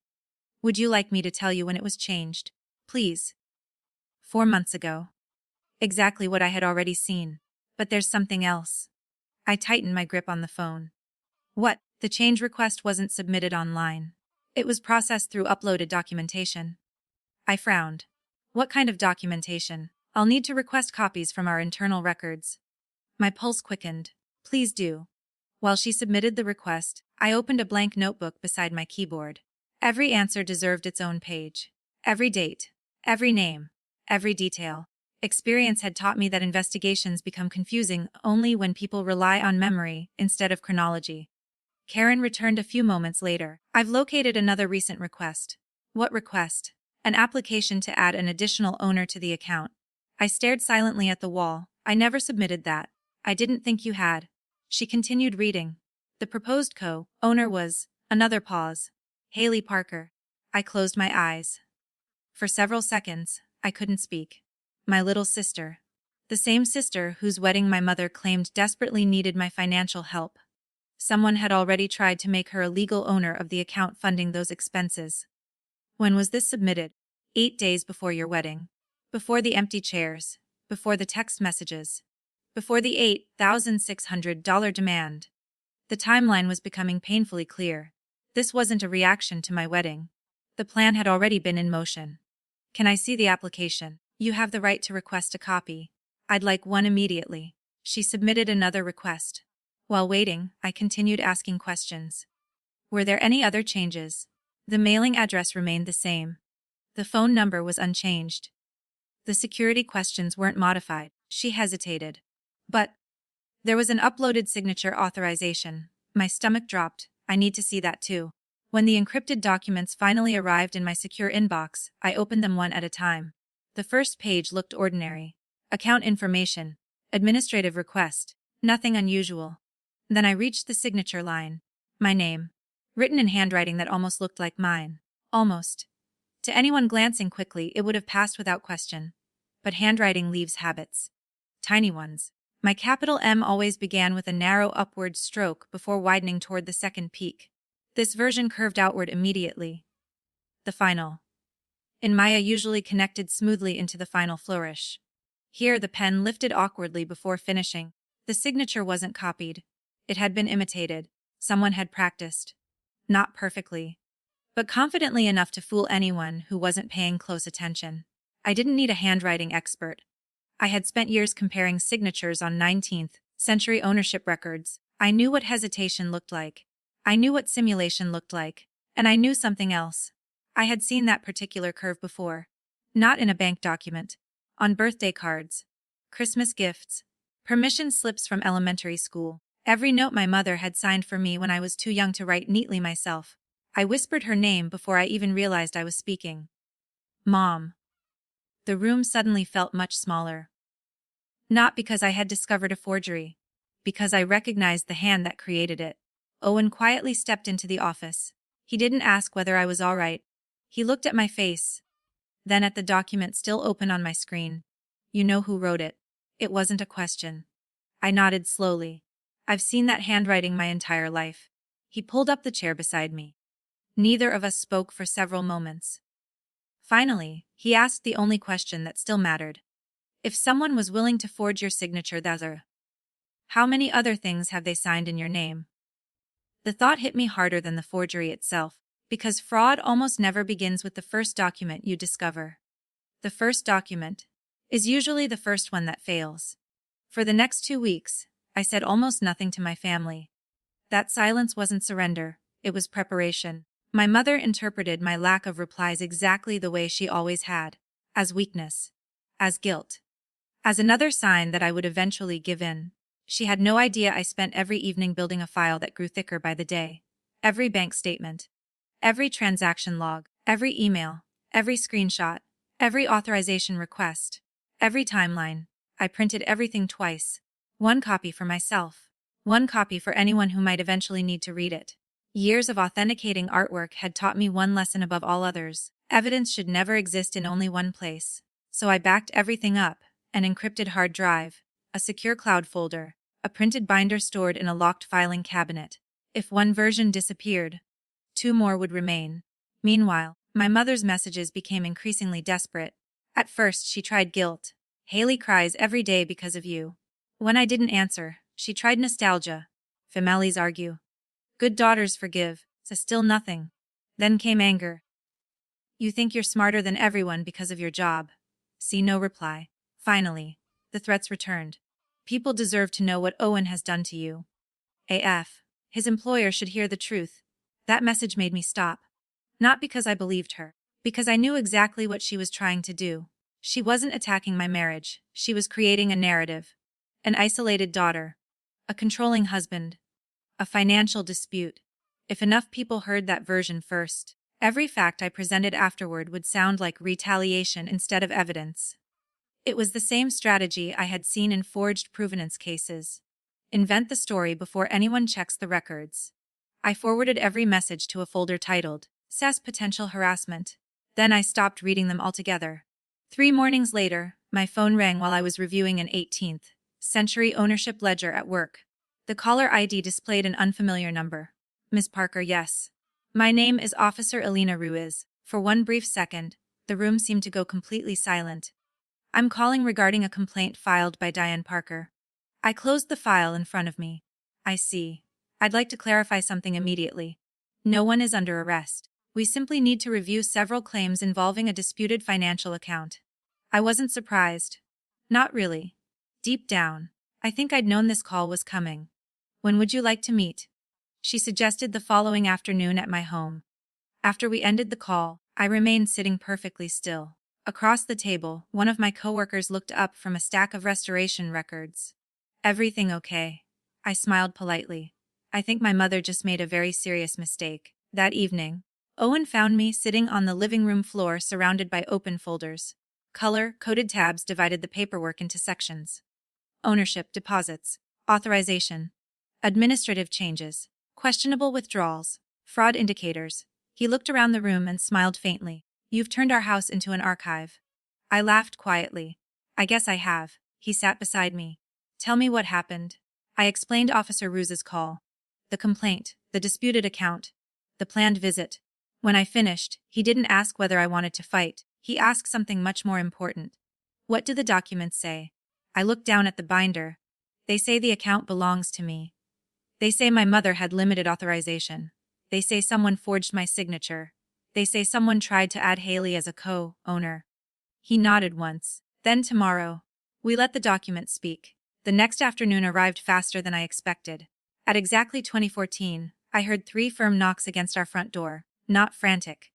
Speaker 1: Would you like me to tell you when it was changed? Please. 4 months ago. Exactly what I had already seen. But there's something else. I tightened my grip on the phone. What? The change request wasn't submitted online. It was processed through uploaded documentation. I frowned. What kind of documentation? I'll need to request copies from our internal records. My pulse quickened. Please do. While she submitted the request, I opened a blank notebook beside my keyboard. Every answer deserved its own page. Every date. Every name. Every detail. Experience had taught me that investigations become confusing only when people rely on memory instead of chronology. Karen returned a few moments later. I've located another recent request. What request? An application to add an additional owner to the account. I stared silently at the wall. I never submitted that. I didn't think you had. She continued reading. The proposed co-owner was, another pause, Haley Parker. I closed my eyes. For several seconds, I couldn't speak. My little sister. The same sister whose wedding my mother claimed desperately needed my financial help. Someone had already tried to make her a legal owner of the account funding those expenses. When was this submitted? 8 days before your wedding. Before the empty chairs. Before the text messages. Before the $8,600 demand. The timeline was becoming painfully clear. This wasn't a reaction to my wedding. The plan had already been in motion. Can I see the application? You have the right to request a copy. I'd like one immediately. She submitted another request. While waiting, I continued asking questions. Were there any other changes? The mailing address remained the same. The phone number was unchanged. The security questions weren't modified. She hesitated. But there was an uploaded signature authorization. My stomach dropped. I need to see that too. When the encrypted documents finally arrived in my secure inbox, I opened them one at a time. The first page looked ordinary. Account information. Administrative request. Nothing unusual. Then I reached the signature line. My name. Written in handwriting that almost looked like mine. Almost. To anyone glancing quickly, it would have passed without question. But handwriting leaves habits. Tiny ones. My capital M always began with a narrow upward stroke before widening toward the second peak. This version curved outward immediately. The final. In Maya usually connected smoothly into the final flourish. Here the pen lifted awkwardly before finishing. The signature wasn't copied. It had been imitated. Someone had practiced. Not perfectly, but confidently enough to fool anyone who wasn't paying close attention. I didn't need a handwriting expert. I had spent years comparing signatures on 19th century ownership records. I knew what hesitation looked like. I knew what simulation looked like. And I knew something else. I had seen that particular curve before. Not in a bank document. On birthday cards. Christmas gifts. Permission slips from elementary school. Every note my mother had signed for me when I was too young to write neatly myself. I whispered her name before I even realized I was speaking. Mom. The room suddenly felt much smaller. Not because I had discovered a forgery. Because I recognized the hand that created it. Owen quietly stepped into the office. He didn't ask whether I was all right. He looked at my face. Then at the document still open on my screen. You know who wrote it. It wasn't a question. I nodded slowly. I've seen that handwriting my entire life. He pulled up the chair beside me. Neither of us spoke for several moments. Finally, he asked the only question that still mattered. If someone was willing to forge your signature, how many other things have they signed in your name? The thought hit me harder than the forgery itself, because fraud almost never begins with the first document you discover. The first document is usually the first one that fails. For the next 2 weeks, I said almost nothing to my family. That silence wasn't surrender, it was preparation. My mother interpreted my lack of replies exactly the way she always had, as weakness, as guilt, as another sign that I would eventually give in. She had no idea I spent every evening building a file that grew thicker by the day. Every bank statement, every transaction log, every email, every screenshot, every authorization request, every timeline. I printed everything twice. One copy for myself. One copy for anyone who might eventually need to read it. Years of authenticating artwork had taught me one lesson above all others. Evidence should never exist in only one place. So I backed everything up: an encrypted hard drive, a secure cloud folder, a printed binder stored in a locked filing cabinet. If one version disappeared, 2 more would remain. Meanwhile, my mother's messages became increasingly desperate. At first, she tried guilt. Haley cries every day because of you. When I didn't answer, she tried nostalgia. Families argue. Good daughters forgive, so still nothing. Then came anger. You think you're smarter than everyone because of your job. See no reply. Finally, the threats returned. People deserve to know what Owen has done to you. AF. His employer should hear the truth. That message made me stop. Not because I believed her. Because I knew exactly what she was trying to do. She wasn't attacking my marriage. She was creating a narrative. An isolated daughter. A controlling husband. A financial dispute. If enough people heard that version first, every fact I presented afterward would sound like retaliation instead of evidence. It was the same strategy I had seen in forged provenance cases. Invent the story before anyone checks the records. I forwarded every message to a folder titled, "Says Potential Harassment." Then I stopped reading them altogether. 3 mornings later, my phone rang while I was reviewing an 18th century ownership ledger at work. The caller ID displayed an unfamiliar number. Miss Parker, yes. My name is Officer Elena Ruiz. For one brief second, the room seemed to go completely silent. I'm calling regarding a complaint filed by Diane Parker. I closed the file in front of me. I see. I'd like to clarify something immediately. No one is under arrest. We simply need to review several claims involving a disputed financial account. I wasn't surprised. Not really. Deep down, I think I'd known this call was coming. When would you like to meet? She suggested the following afternoon at my home. After we ended the call, I remained sitting perfectly still. Across the table, one of my coworkers looked up from a stack of restoration records. Everything okay? I smiled politely. I think my mother just made a very serious mistake. That evening, Owen found me sitting on the living room floor surrounded by open folders. Color-coded tabs divided the paperwork into sections. Ownership, deposits, authorization, administrative changes, questionable withdrawals, fraud indicators. He looked around the room and smiled faintly. You've turned our house into an archive. I laughed quietly. I guess I have. He sat beside me. Tell me what happened. I explained Officer Ruiz's call. The complaint, the disputed account, the planned visit. When I finished, he didn't ask whether I wanted to fight. He asked something much more important. What do the documents say? I looked down at the binder. They say the account belongs to me. They say my mother had limited authorization. They say someone forged my signature. They say someone tried to add Haley as a co-owner. He nodded once. Then tomorrow. We let the documents speak. The next afternoon arrived faster than I expected. At exactly 2014, I heard 3 firm knocks against our front door. Not frantic.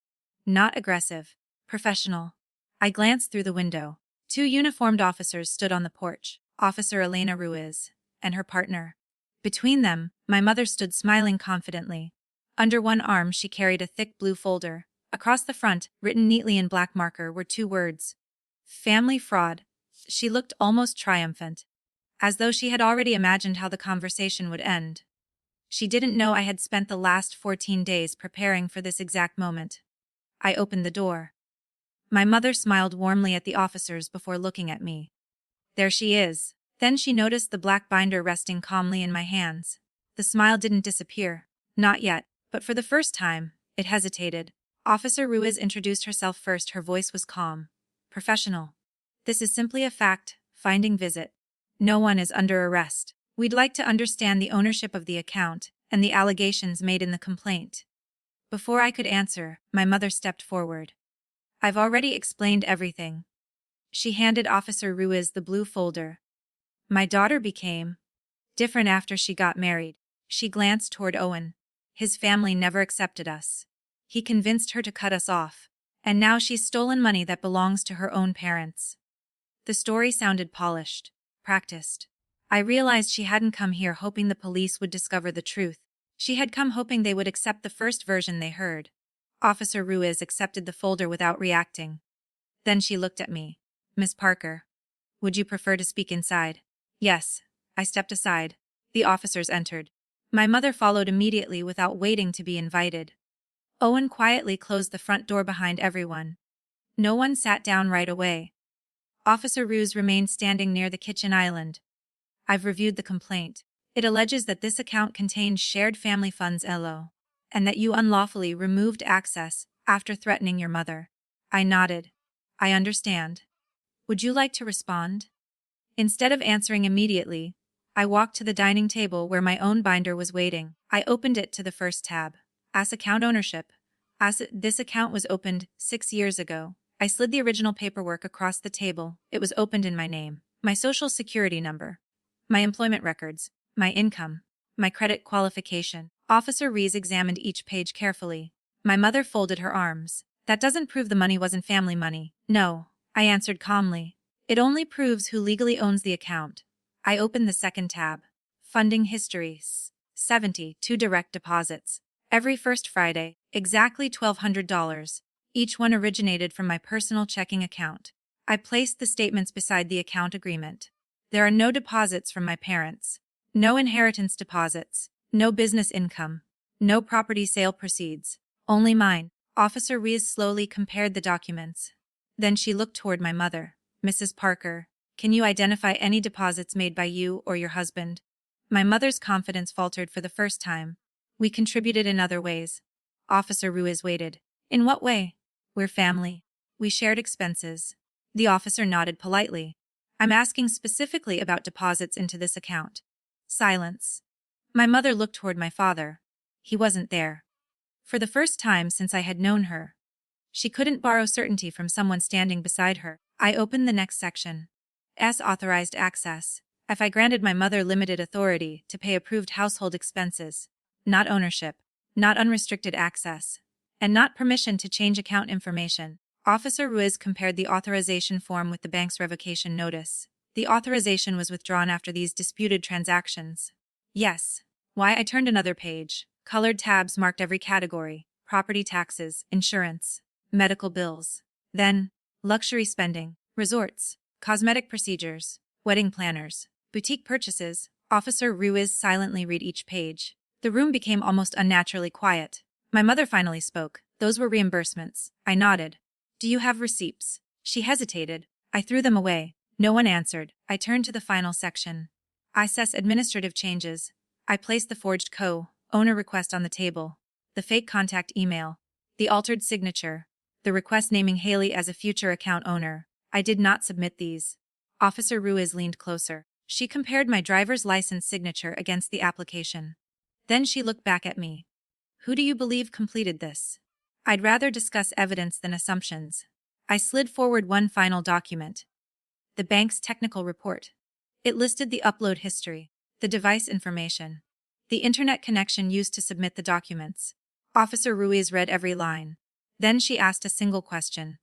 Speaker 1: Not aggressive. Professional. I glanced through the window. 2 uniformed officers stood on the porch, Officer Elena Ruiz and her partner. Between them, my mother stood smiling confidently. Under one arm she carried a thick blue folder. Across the front, written neatly in black marker, were 2 words. Family fraud. She looked almost triumphant, as though she had already imagined how the conversation would end. She didn't know I had spent the last 14 days preparing for this exact moment. I opened the door. My mother smiled warmly at the officers before looking at me. There she is. Then she noticed the black binder resting calmly in my hands. The smile didn't disappear. Not yet, but for the first time, it hesitated. Officer Ruiz introduced herself first. Her voice was calm. Professional. This is simply a fact-finding visit. No one is under arrest. We'd like to understand the ownership of the account and the allegations made in the complaint. Before I could answer, my mother stepped forward. I've already explained everything. She handed Officer Ruiz the blue folder. My daughter became different after she got married. She glanced toward Owen. His family never accepted us. He convinced her to cut us off. And now she's stolen money that belongs to her own parents. The story sounded polished, practiced. I realized she hadn't come here hoping the police would discover the truth. She had come hoping they would accept the first version they heard. Officer Ruiz accepted the folder without reacting. Then she looked at me. Miss Parker, would you prefer to speak inside? Yes. I stepped aside. The officers entered. My mother followed immediately without waiting to be invited. Owen quietly closed the front door behind everyone. No one sat down right away. Officer Ruiz remained standing near the kitchen island. I've reviewed the complaint. It alleges that this account contained shared family funds LO, and that you unlawfully removed access after threatening your mother. I nodded. I understand. Would you like to respond? Instead of answering immediately, I walked to the dining table where my own binder was waiting. I opened it to the first tab. As account ownership. This account was opened 6 years ago. I slid the original paperwork across the table. It was opened in my name. My social security number. My employment records. My income. My credit qualification. Officer Ruiz examined each page carefully. My mother folded her arms. That doesn't prove the money wasn't family money. No, I answered calmly. It only proves who legally owns the account. I opened the second tab. Funding history. 72 direct deposits. Every first Friday, exactly $1,200. Each one originated from my personal checking account. I placed the statements beside the account agreement. There are no deposits from my parents. No inheritance deposits. No business income. No property sale proceeds. Only mine. Officer Ruiz slowly compared the documents. Then she looked toward my mother. Mrs. Parker, can you identify any deposits made by you or your husband? My mother's confidence faltered for the first time. We contributed in other ways. Officer Ruiz waited. In what way? We're family. We shared expenses. The officer nodded politely. I'm asking specifically about deposits into this account. Silence. My mother looked toward my father. He wasn't there. For the first time since I had known her, she couldn't borrow certainty from someone standing beside her. I opened the next section. S. Authorized access. If I granted my mother limited authority to pay approved household expenses, not ownership, not unrestricted access, and not permission to change account information. Officer Ruiz compared the authorization form with the bank's revocation notice. The authorization was withdrawn after these disputed transactions. Yes. Why? I turned another page. Colored tabs marked every category: property taxes, insurance, medical bills. Then, luxury spending, resorts, cosmetic procedures, wedding planners, boutique purchases. Officer Ruiz silently read each page. The room became almost unnaturally quiet. My mother finally spoke. Those were reimbursements. I nodded. Do you have receipts? She hesitated. I threw them away. No one answered. I turned to the final section. Assess administrative changes. I placed the forged owner request on the table. The fake contact email. The altered signature. The request naming Haley as a future account owner. I did not submit these. Officer Ruiz leaned closer. She compared my driver's license signature against the application. Then she looked back at me. Who do you believe completed this? I'd rather discuss evidence than assumptions. I slid forward one final document. The bank's technical report. It listed the upload history, the device information, the internet connection used to submit the documents. Officer Ruiz read every line. Then she asked a single question.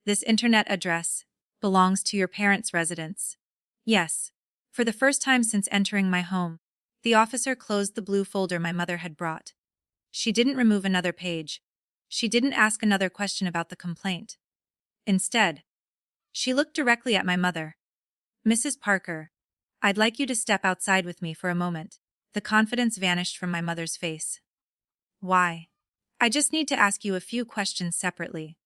Speaker 1: This internet address belongs to your parents' residence. Yes. For the first time since entering my home, the officer closed the blue folder my mother had brought. She didn't remove another page. She didn't ask another question about the complaint. Instead, she looked directly at my mother. Mrs. Parker, I'd like you to step outside with me for a moment. The confidence vanished from my mother's face. Why? I just need to ask you a few questions separately.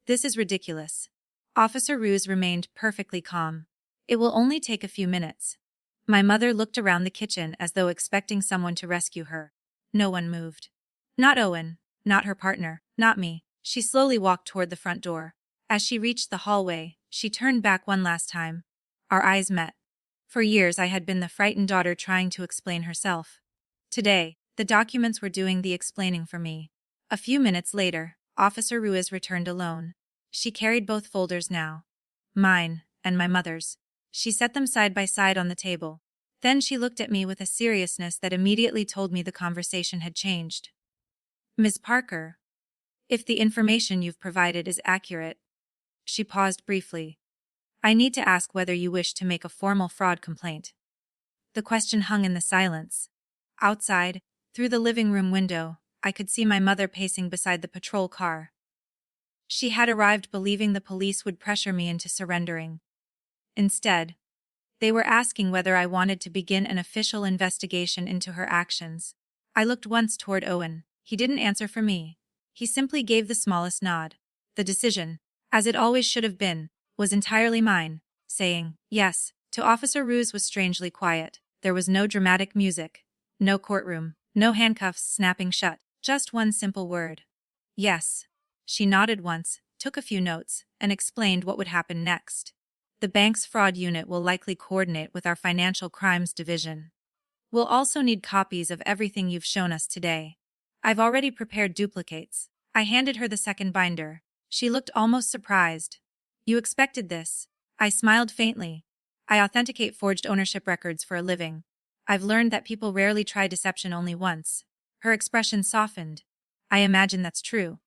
Speaker 1: This is ridiculous. Officer Ruiz remained perfectly calm. It will only take a few minutes. My mother looked around the kitchen as though expecting someone to rescue her. No one moved. Not Owen, not her partner, not me. She slowly walked toward the front door. As she reached the hallway, she turned back one last time. Our eyes met. For years I had been the frightened daughter trying to explain herself. Today, the documents were doing the explaining for me. A few minutes later, Officer Ruiz returned alone. She carried both folders now. Mine, and my mother's. She set them side by side on the table. Then she looked at me with a seriousness that immediately told me the conversation had changed. Ms. Parker, if the information you've provided is accurate. She paused briefly. I need to ask whether you wish to make a formal fraud complaint. The question hung in the silence. Outside, through the living room window, I could see my mother pacing beside the patrol car. She had arrived believing the police would pressure me into surrendering. Instead, they were asking whether I wanted to begin an official investigation into her actions. I looked once toward Owen. He didn't answer for me. He simply gave the smallest nod. The decision, as it always should have been, was entirely mine. Saying yes to Officer Ruiz was strangely quiet. There was no dramatic music, no courtroom, no handcuffs snapping shut, just one simple word. Yes. She nodded once, took a few notes, and explained what would happen next. The bank's fraud unit will likely coordinate with our financial crimes division. We'll also need copies of everything you've shown us today. I've already prepared duplicates. I handed her the second binder. She looked almost surprised. You expected this? I smiled faintly. I authenticate forged ownership records for a living. I've learned that people rarely try deception only once. Her expression softened. I imagine that's true.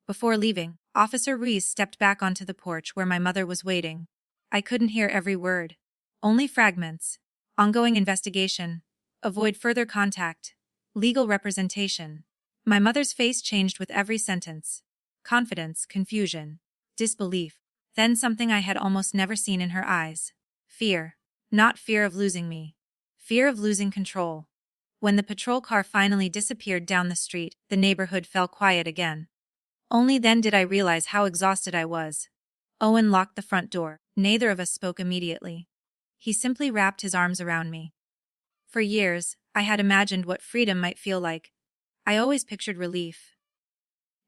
Speaker 1: Before leaving, Officer Ruiz stepped back onto the porch where my mother was waiting. I couldn't hear every word. Only fragments. Ongoing investigation. Avoid further contact. Legal representation. My mother's face changed with every sentence. Confidence, confusion, disbelief. Then something I had almost never seen in her eyes. Fear. Not fear of losing me. Fear of losing control. When the patrol car finally disappeared down the street, the neighborhood fell quiet again. Only then did I realize how exhausted I was. Owen locked the front door. Neither of us spoke immediately. He simply wrapped his arms around me. For years, I had imagined what freedom might feel like. I always pictured relief.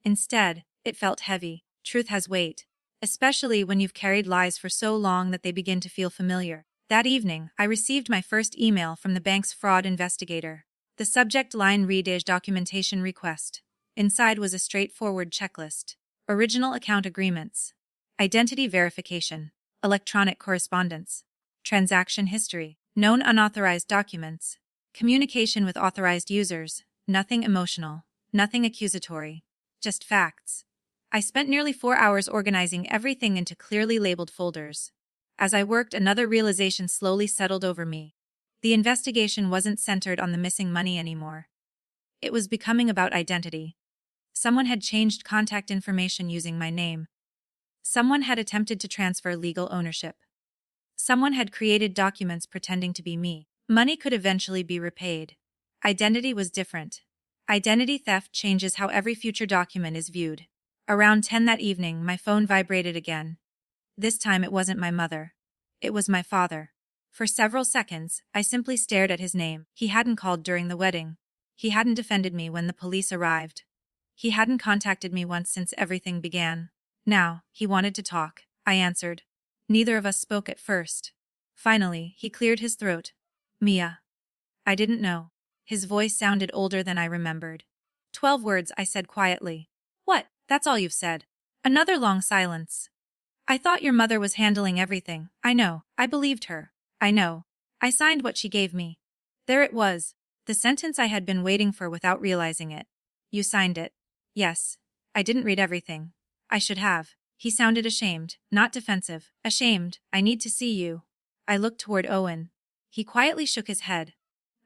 Speaker 1: Instead, it felt heavy. Truth has weight, especially when you've carried lies for so long that they begin to feel familiar. That evening, I received my first email from the bank's fraud investigator. The subject line read as documentation request. Inside was a straightforward checklist. Original account agreements. Identity verification. Electronic correspondence. Transaction history. Known unauthorized documents. Communication with authorized users. Nothing emotional. Nothing accusatory. Just facts. I spent nearly 4 hours organizing everything into clearly labeled folders. As I worked, another realization slowly settled over me. The investigation wasn't centered on the missing money anymore. It was becoming about identity. Someone had changed contact information using my name. Someone had attempted to transfer legal ownership. Someone had created documents pretending to be me. Money could eventually be repaid. Identity was different. Identity theft changes how every future document is viewed. Around 10 that evening, my phone vibrated again. This time it wasn't my mother. It was my father. For several seconds, I simply stared at his name. He hadn't called during the wedding. He hadn't defended me when the police arrived. He hadn't contacted me once since everything began. Now, he wanted to talk, I answered. Neither of us spoke at first. Finally, he cleared his throat. Mia. I didn't know. His voice sounded older than I remembered. 12 words, I said quietly. What, that's all you've said? Another long silence. I thought your mother was handling everything. I know, I believed her. I know. I signed what she gave me. There it was. The sentence I had been waiting for without realizing it. You signed it. Yes. I didn't read everything. I should have. He sounded ashamed, not defensive. Ashamed. I need to see you. I looked toward Owen. He quietly shook his head.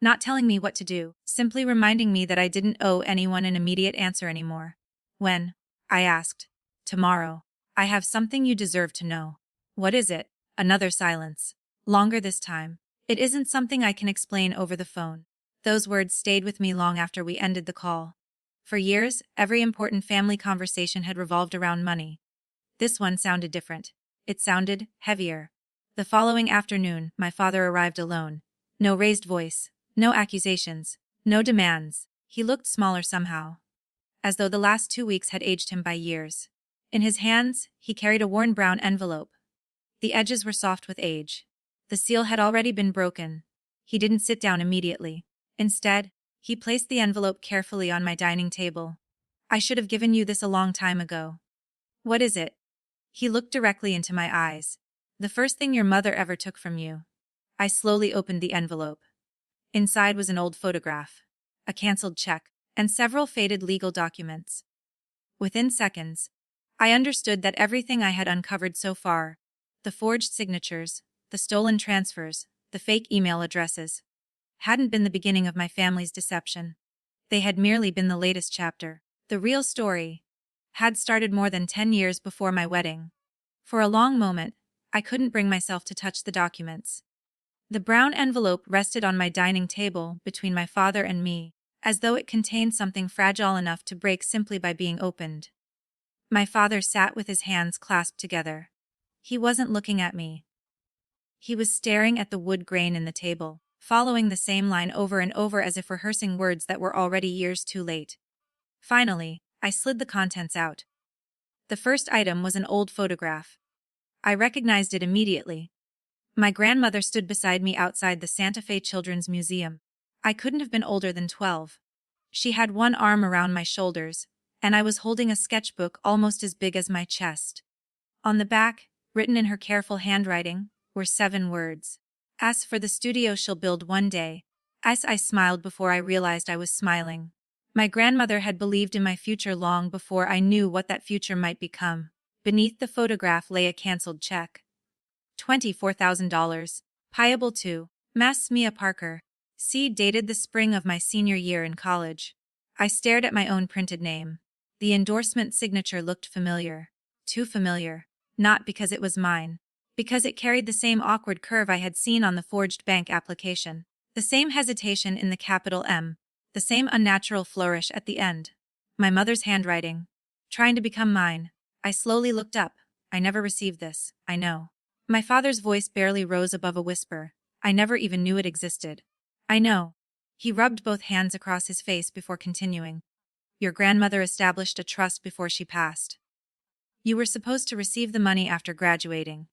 Speaker 1: Not telling me what to do, simply reminding me that I didn't owe anyone an immediate answer anymore. When? I asked. Tomorrow. I have something you deserve to know. What is it? Another silence. Longer this time. It isn't something I can explain over the phone. Those words stayed with me long after we ended the call. For years, every important family conversation had revolved around money. This one sounded different. It sounded heavier. The following afternoon, my father arrived alone. No raised voice. No accusations. No demands. He looked smaller somehow. As though the last 2 weeks had aged him by years. In his hands, he carried a worn brown envelope. The edges were soft with age. The seal had already been broken. He didn't sit down immediately. Instead, he placed the envelope carefully on my dining table. I should have given you this a long time ago. What is it? He looked directly into my eyes. The first thing your mother ever took from you. I slowly opened the envelope. Inside was an old photograph, a cancelled check, and several faded legal documents. Within seconds, I understood that everything I had uncovered so far, the forged signatures, the stolen transfers, the fake email addresses, hadn't been the beginning of my family's deception. They had merely been the latest chapter. The real story had started more than 10 years before my wedding. For a long moment, I couldn't bring myself to touch the documents. The brown envelope rested on my dining table between my father and me, as though it contained something fragile enough to break simply by being opened. My father sat with his hands clasped together. He wasn't looking at me. He was staring at the wood grain in the table, following the same line over and over as if rehearsing words that were already years too late. Finally, I slid the contents out. The first item was an old photograph. I recognized it immediately. My grandmother stood beside me outside the Santa Fe Children's Museum. I couldn't have been older than 12. She had one arm around my shoulders, and I was holding a sketchbook almost as big as my chest. On the back, written in her careful handwriting, were 7 words. As for the studio she'll build one day. As I smiled before I realized I was smiling. My grandmother had believed in my future long before I knew what that future might become. Beneath the photograph lay a cancelled check. $24,000, payable to Mass Mia Parker. C. Dated the spring of my senior year in college. I stared at my own printed name. The endorsement signature looked familiar. Too familiar. Not because it was mine. Because it carried the same awkward curve I had seen on the forged bank application. The same hesitation in the capital M. The same unnatural flourish at the end. My mother's handwriting. Trying to become mine. I slowly looked up. I never received this, I know. My father's voice barely rose above a whisper. I never even knew it existed. I know. He rubbed both hands across his face before continuing. Your grandmother established a trust before she passed. You were supposed to receive the money after graduating.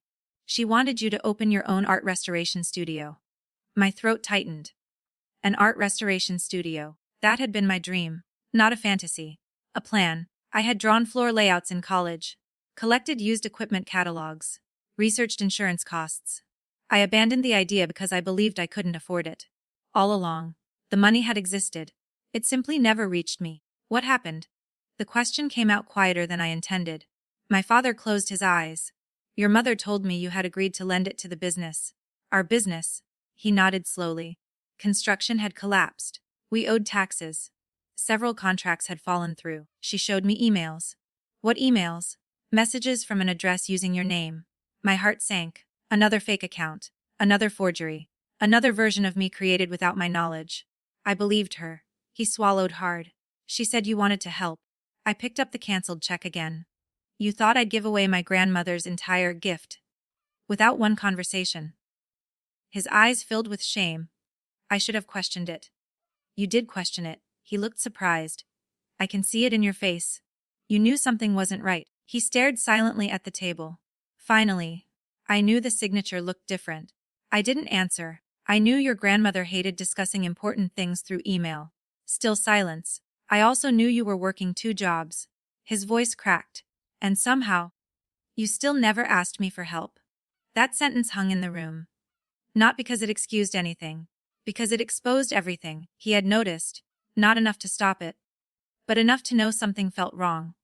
Speaker 1: She wanted you to open your own art restoration studio. My throat tightened. An art restoration studio. That had been my dream. Not a fantasy. A plan. I had drawn floor layouts in college. Collected used equipment catalogs. Researched insurance costs. I abandoned the idea because I believed I couldn't afford it. All along, the money had existed. It simply never reached me. What happened? The question came out quieter than I intended. My father closed his eyes. Your mother told me you had agreed to lend it to the business. Our business. He nodded slowly. Construction had collapsed. We owed taxes. Several contracts had fallen through. She showed me emails. What emails? Messages from an address using your name. My heart sank. Another fake account. Another forgery. Another version of me created without my knowledge. I believed her. He swallowed hard. She said you wanted to help. I picked up the cancelled check again. You thought I'd give away my grandmother's entire gift. Without one conversation. His eyes filled with shame. I should have questioned it. You did question it. He looked surprised. I can see it in your face. You knew something wasn't right. He stared silently at the table. Finally, I knew the signature looked different. I didn't answer. I knew your grandmother hated discussing important things through email. Still silence. I also knew you were working 2 jobs. His voice cracked. And somehow, you still never asked me for help. That sentence hung in the room. Not because it excused anything. Because it exposed everything he had noticed. Not enough to stop it, but enough to know something felt wrong.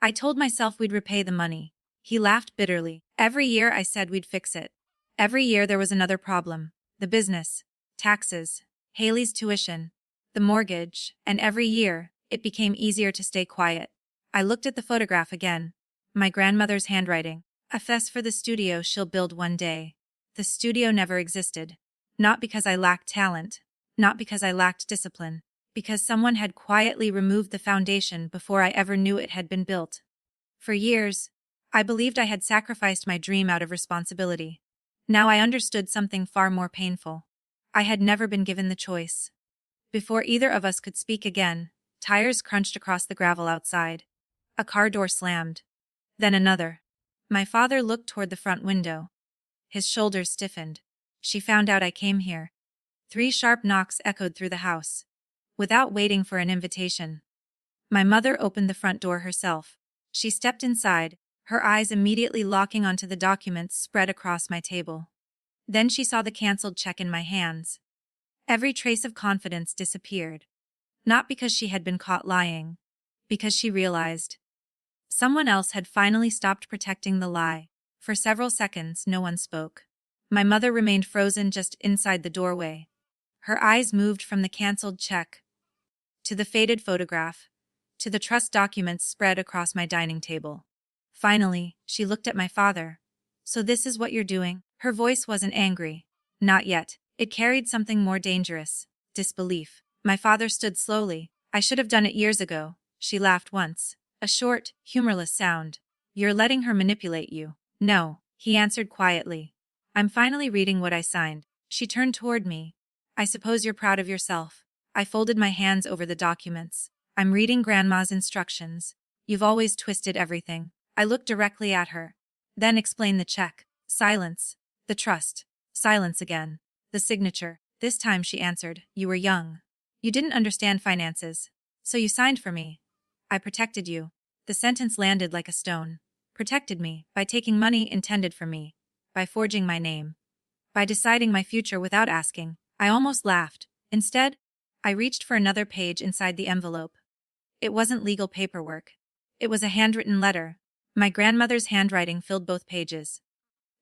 Speaker 1: I told myself we'd repay the money. He laughed bitterly. Every year I said we'd fix it. Every year there was another problem. The business, taxes, Haley's tuition, the mortgage, and every year, it became easier to stay quiet. I looked at the photograph again. My grandmother's handwriting. A fess for the studio she'll build one day. The studio never existed. Not because I lacked talent. Not because I lacked discipline. Because someone had quietly removed the foundation before I ever knew it had been built. For years, I believed I had sacrificed my dream out of responsibility. Now I understood something far more painful. I had never been given the choice. Before either of us could speak again, tires crunched across the gravel outside. A car door slammed. Then another. My father looked toward the front window. His shoulders stiffened. She found out I came here. 3 sharp knocks echoed through the house. Without waiting for an invitation. My mother opened the front door herself. She stepped inside, her eyes immediately locking onto the documents spread across my table. Then she saw the canceled check in my hands. Every trace of confidence disappeared. Not because she had been caught lying. Because she realized. Someone else had finally stopped protecting the lie. For several seconds, no one spoke. My mother remained frozen just inside the doorway. Her eyes moved from the canceled check to the faded photograph, to the trust documents spread across my dining table. Finally, she looked at my father. So this is what you're doing? Her voice wasn't angry. Not yet. It carried something more dangerous. Disbelief. My father stood slowly. I should have done it years ago. She laughed once. A short, humorless sound. You're letting her manipulate you. No, he answered quietly. I'm finally reading what I signed. She turned toward me. I suppose you're proud of yourself. I folded my hands over the documents. I'm reading Grandma's instructions. You've always twisted everything. I looked directly at her. Then explained the check. Silence. The trust. Silence again. The signature. This time she answered, you were young. You didn't understand finances. So you signed for me. I protected you. The sentence landed like a stone. Protected me, by taking money intended for me. By forging my name. By deciding my future without asking. I almost laughed. Instead, I reached for another page inside the envelope. It wasn't legal paperwork. It was a handwritten letter. My grandmother's handwriting filled both pages.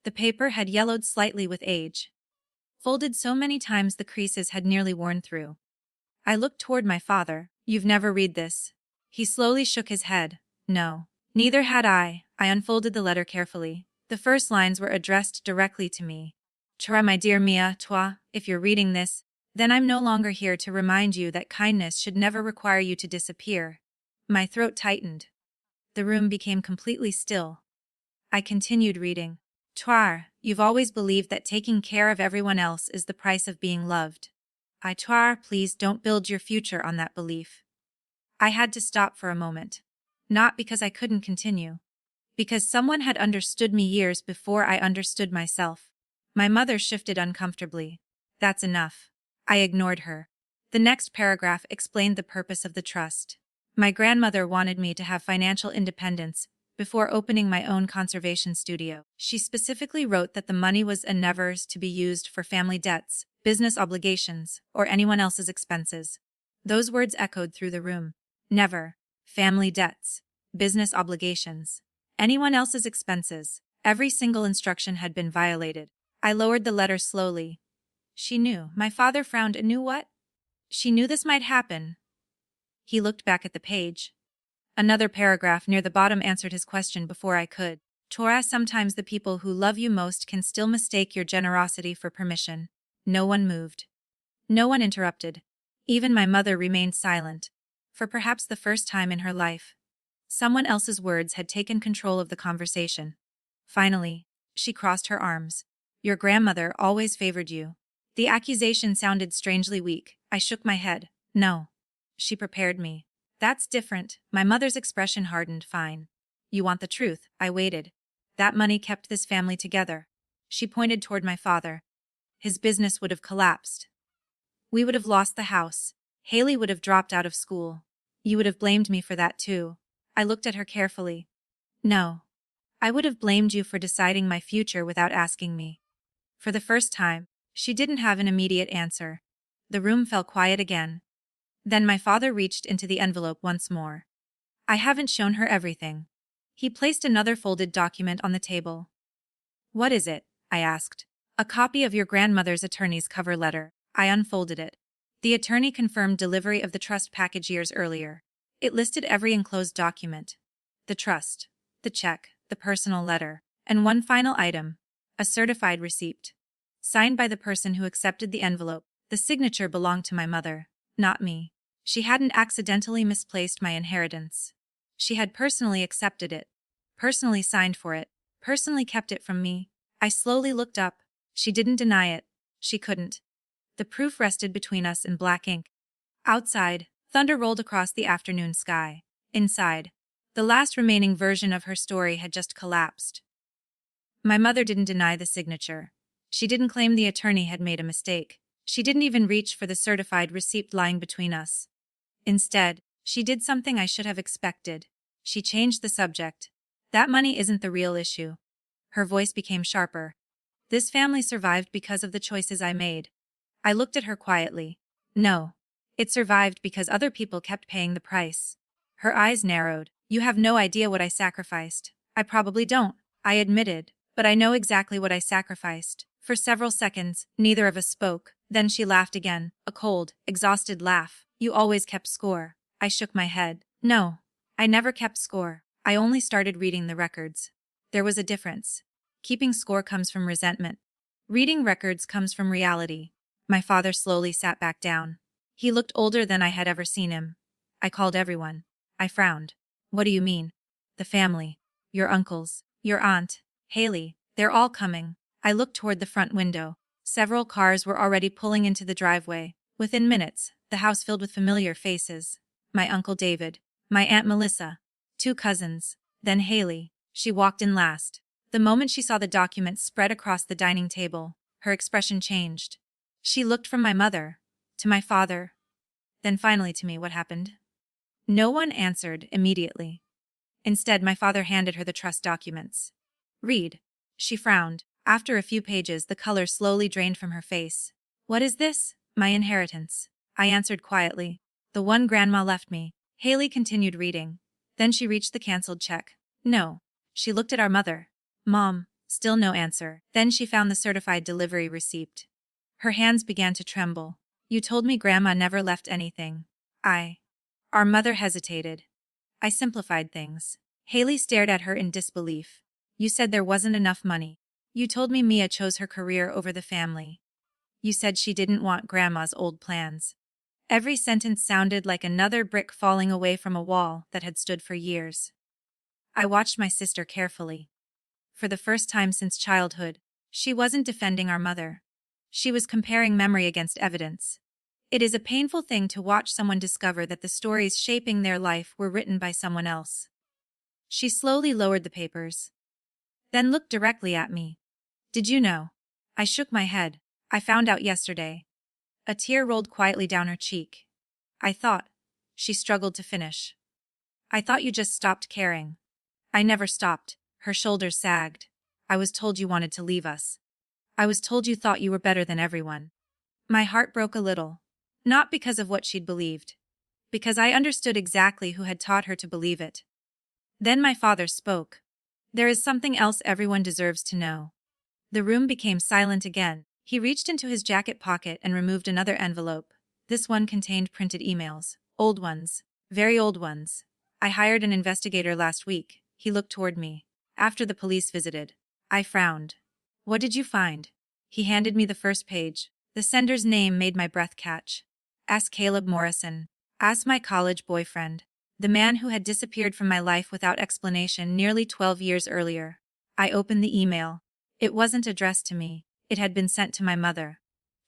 Speaker 1: The paper had yellowed slightly with age. Folded so many times the creases had nearly worn through. I looked toward my father. You've never read this. He slowly shook his head. No. Neither had I. I unfolded the letter carefully. The first lines were addressed directly to me. Chara, my dear Mia, toi, if you're reading this, then I'm no longer here to remind you that kindness should never require you to disappear. My throat tightened. The room became completely still. I continued reading. Toi, you've always believed that taking care of everyone else is the price of being loved. Toi, please don't build your future on that belief. I had to stop for a moment. Not because I couldn't continue. Because someone had understood me years before I understood myself. My mother shifted uncomfortably. That's enough. I ignored her. The next paragraph explained the purpose of the trust. My grandmother wanted me to have financial independence before opening my own conservation studio. She specifically wrote that the money was never to be used for family debts, business obligations, or anyone else's expenses. Those words echoed through the room. Never. Family debts. Business obligations. Anyone else's expenses. Every single instruction had been violated. I lowered the letter slowly. She knew. My father frowned and knew what? She knew this might happen. He looked back at the page. Another paragraph near the bottom answered his question before I could. Torah, sometimes the people who love you most can still mistake your generosity for permission. No one moved. No one interrupted. Even my mother remained silent. For perhaps the first time in her life. Someone else's words had taken control of the conversation. Finally, she crossed her arms. Your grandmother always favored you. The accusation sounded strangely weak. I shook my head. No. She prepared me. That's different. My mother's expression hardened. Fine. You want the truth? I waited. That money kept this family together. She pointed toward my father. His business would have collapsed. We would have lost the house. Haley would have dropped out of school. You would have blamed me for that too. I looked at her carefully. No. I would have blamed you for deciding my future without asking me. For the first time, she didn't have an immediate answer. The room fell quiet again. Then my father reached into the envelope once more. I haven't shown her everything. He placed another folded document on the table. What is it? I asked. A copy of your grandmother's attorney's cover letter. I unfolded it. The attorney confirmed delivery of the trust package years earlier. It listed every enclosed document. The trust, the check, the personal letter, and one final item, a certified receipt. Signed by the person who accepted the envelope. The signature belonged to my mother, not me. She hadn't accidentally misplaced my inheritance. She had personally accepted it, personally signed for it, personally kept it from me. I slowly looked up. She didn't deny it. She couldn't. The proof rested between us in black ink. Outside, thunder rolled across the afternoon sky. Inside, the last remaining version of her story had just collapsed. My mother didn't deny the signature. She didn't claim the attorney had made a mistake. She didn't even reach for the certified receipt lying between us. Instead, she did something I should have expected. She changed the subject. That money isn't the real issue. Her voice became sharper. This family survived because of the choices I made. I looked at her quietly. No. It survived because other people kept paying the price. Her eyes narrowed. You have no idea what I sacrificed. I probably don't, I admitted, but I know exactly what I sacrificed. For several seconds, neither of us spoke. Then she laughed again, a cold, exhausted laugh. You always kept score. I shook my head. No. I never kept score. I only started reading the records. There was a difference. Keeping score comes from resentment. Reading records comes from reality. My father slowly sat back down. He looked older than I had ever seen him. I called everyone. I frowned. What do you mean? The family. Your uncles. Your aunt. Haley. They're all coming. I looked toward the front window. Several cars were already pulling into the driveway. Within minutes, the house filled with familiar faces. My Uncle David. My Aunt Melissa. 2 cousins. Then Haley. She walked in last. The moment she saw the document spread across the dining table, her expression changed. She looked from my mother to my father, then finally to me. What happened? No one answered immediately. Instead, my father handed her the trust documents. Read. She frowned. After a few pages, the color slowly drained from her face. What is this? My inheritance. I answered quietly. The one Grandma left me. Haley continued reading. Then she reached the canceled check. No. She looked at our mother. Mom. Still no answer. Then she found the certified delivery receipt. Her hands began to tremble. You told me Grandma never left anything. Our mother hesitated. I simplified things. Haley stared at her in disbelief. You said there wasn't enough money. You told me Mia chose her career over the family. You said she didn't want Grandma's old plans. Every sentence sounded like another brick falling away from a wall that had stood for years. I watched my sister carefully. For the first time since childhood, she wasn't defending our mother. She was comparing memory against evidence. It is a painful thing to watch someone discover that the stories shaping their life were written by someone else. She slowly lowered the papers, then looked directly at me. Did you know? I shook my head. I found out yesterday. A tear rolled quietly down her cheek. I thought. She struggled to finish. I thought you just stopped caring. I never stopped. Her shoulders sagged. I was told you wanted to leave us. I was told you thought you were better than everyone. My heart broke a little. Not because of what she'd believed. Because I understood exactly who had taught her to believe it. Then my father spoke. There is something else everyone deserves to know. The room became silent again. He reached into his jacket pocket and removed another envelope. This one contained printed emails. Old ones. Very old ones. I hired an investigator last week. He looked toward me. After the police visited. I frowned. What did you find? He handed me the first page. The sender's name made my breath catch. Ask Caleb Morrison. Ask my college boyfriend. The man who had disappeared from my life without explanation nearly 12 years earlier. I opened the email. It wasn't addressed to me. It had been sent to my mother.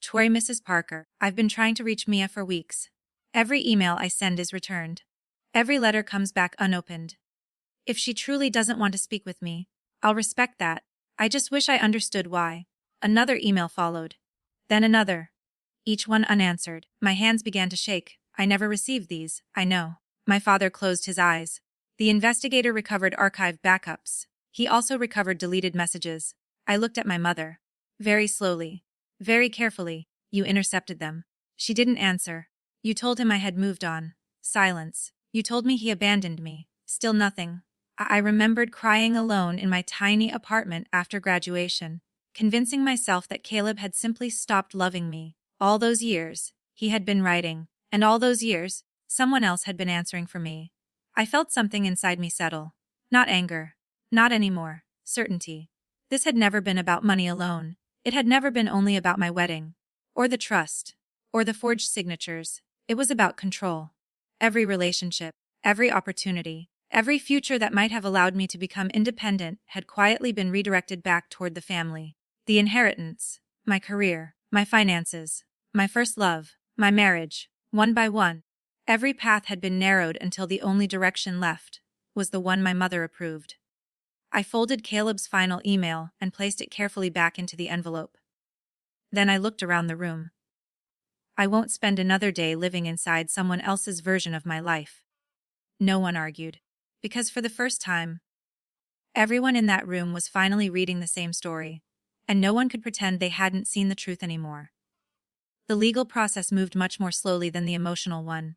Speaker 1: Tory Mrs. Parker. I've been trying to reach Mia for weeks. Every email I send is returned. Every letter comes back unopened. If she truly doesn't want to speak with me, I'll respect that. I just wish I understood why. Another email followed. Then another. Each one unanswered. My hands began to shake. I never received these, I know. My father closed his eyes. The investigator recovered archived backups. He also recovered deleted messages. I looked at my mother. Very slowly. Very carefully. You intercepted them. She didn't answer. You told him I had moved on. Silence. You told me he abandoned me. Still nothing. I remembered crying alone in my tiny apartment after graduation, convincing myself that Caleb had simply stopped loving me. All those years, he had been writing, and all those years, someone else had been answering for me. I felt something inside me settle. Not anger. Not anymore. Certainty. This had never been about money alone. It had never been only about my wedding. Or the trust. Or the forged signatures. It was about control. Every relationship. Every opportunity. Every future that might have allowed me to become independent had quietly been redirected back toward the family. The inheritance. My career. My finances. My first love. My marriage. One by one. Every path had been narrowed until the only direction left was the one my mother approved. I folded Caleb's final email and placed it carefully back into the envelope. Then I looked around the room. I won't spend another day living inside someone else's version of my life. No one argued. Because for the first time, everyone in that room was finally reading the same story, and no one could pretend they hadn't seen the truth anymore. The legal process moved much more slowly than the emotional one.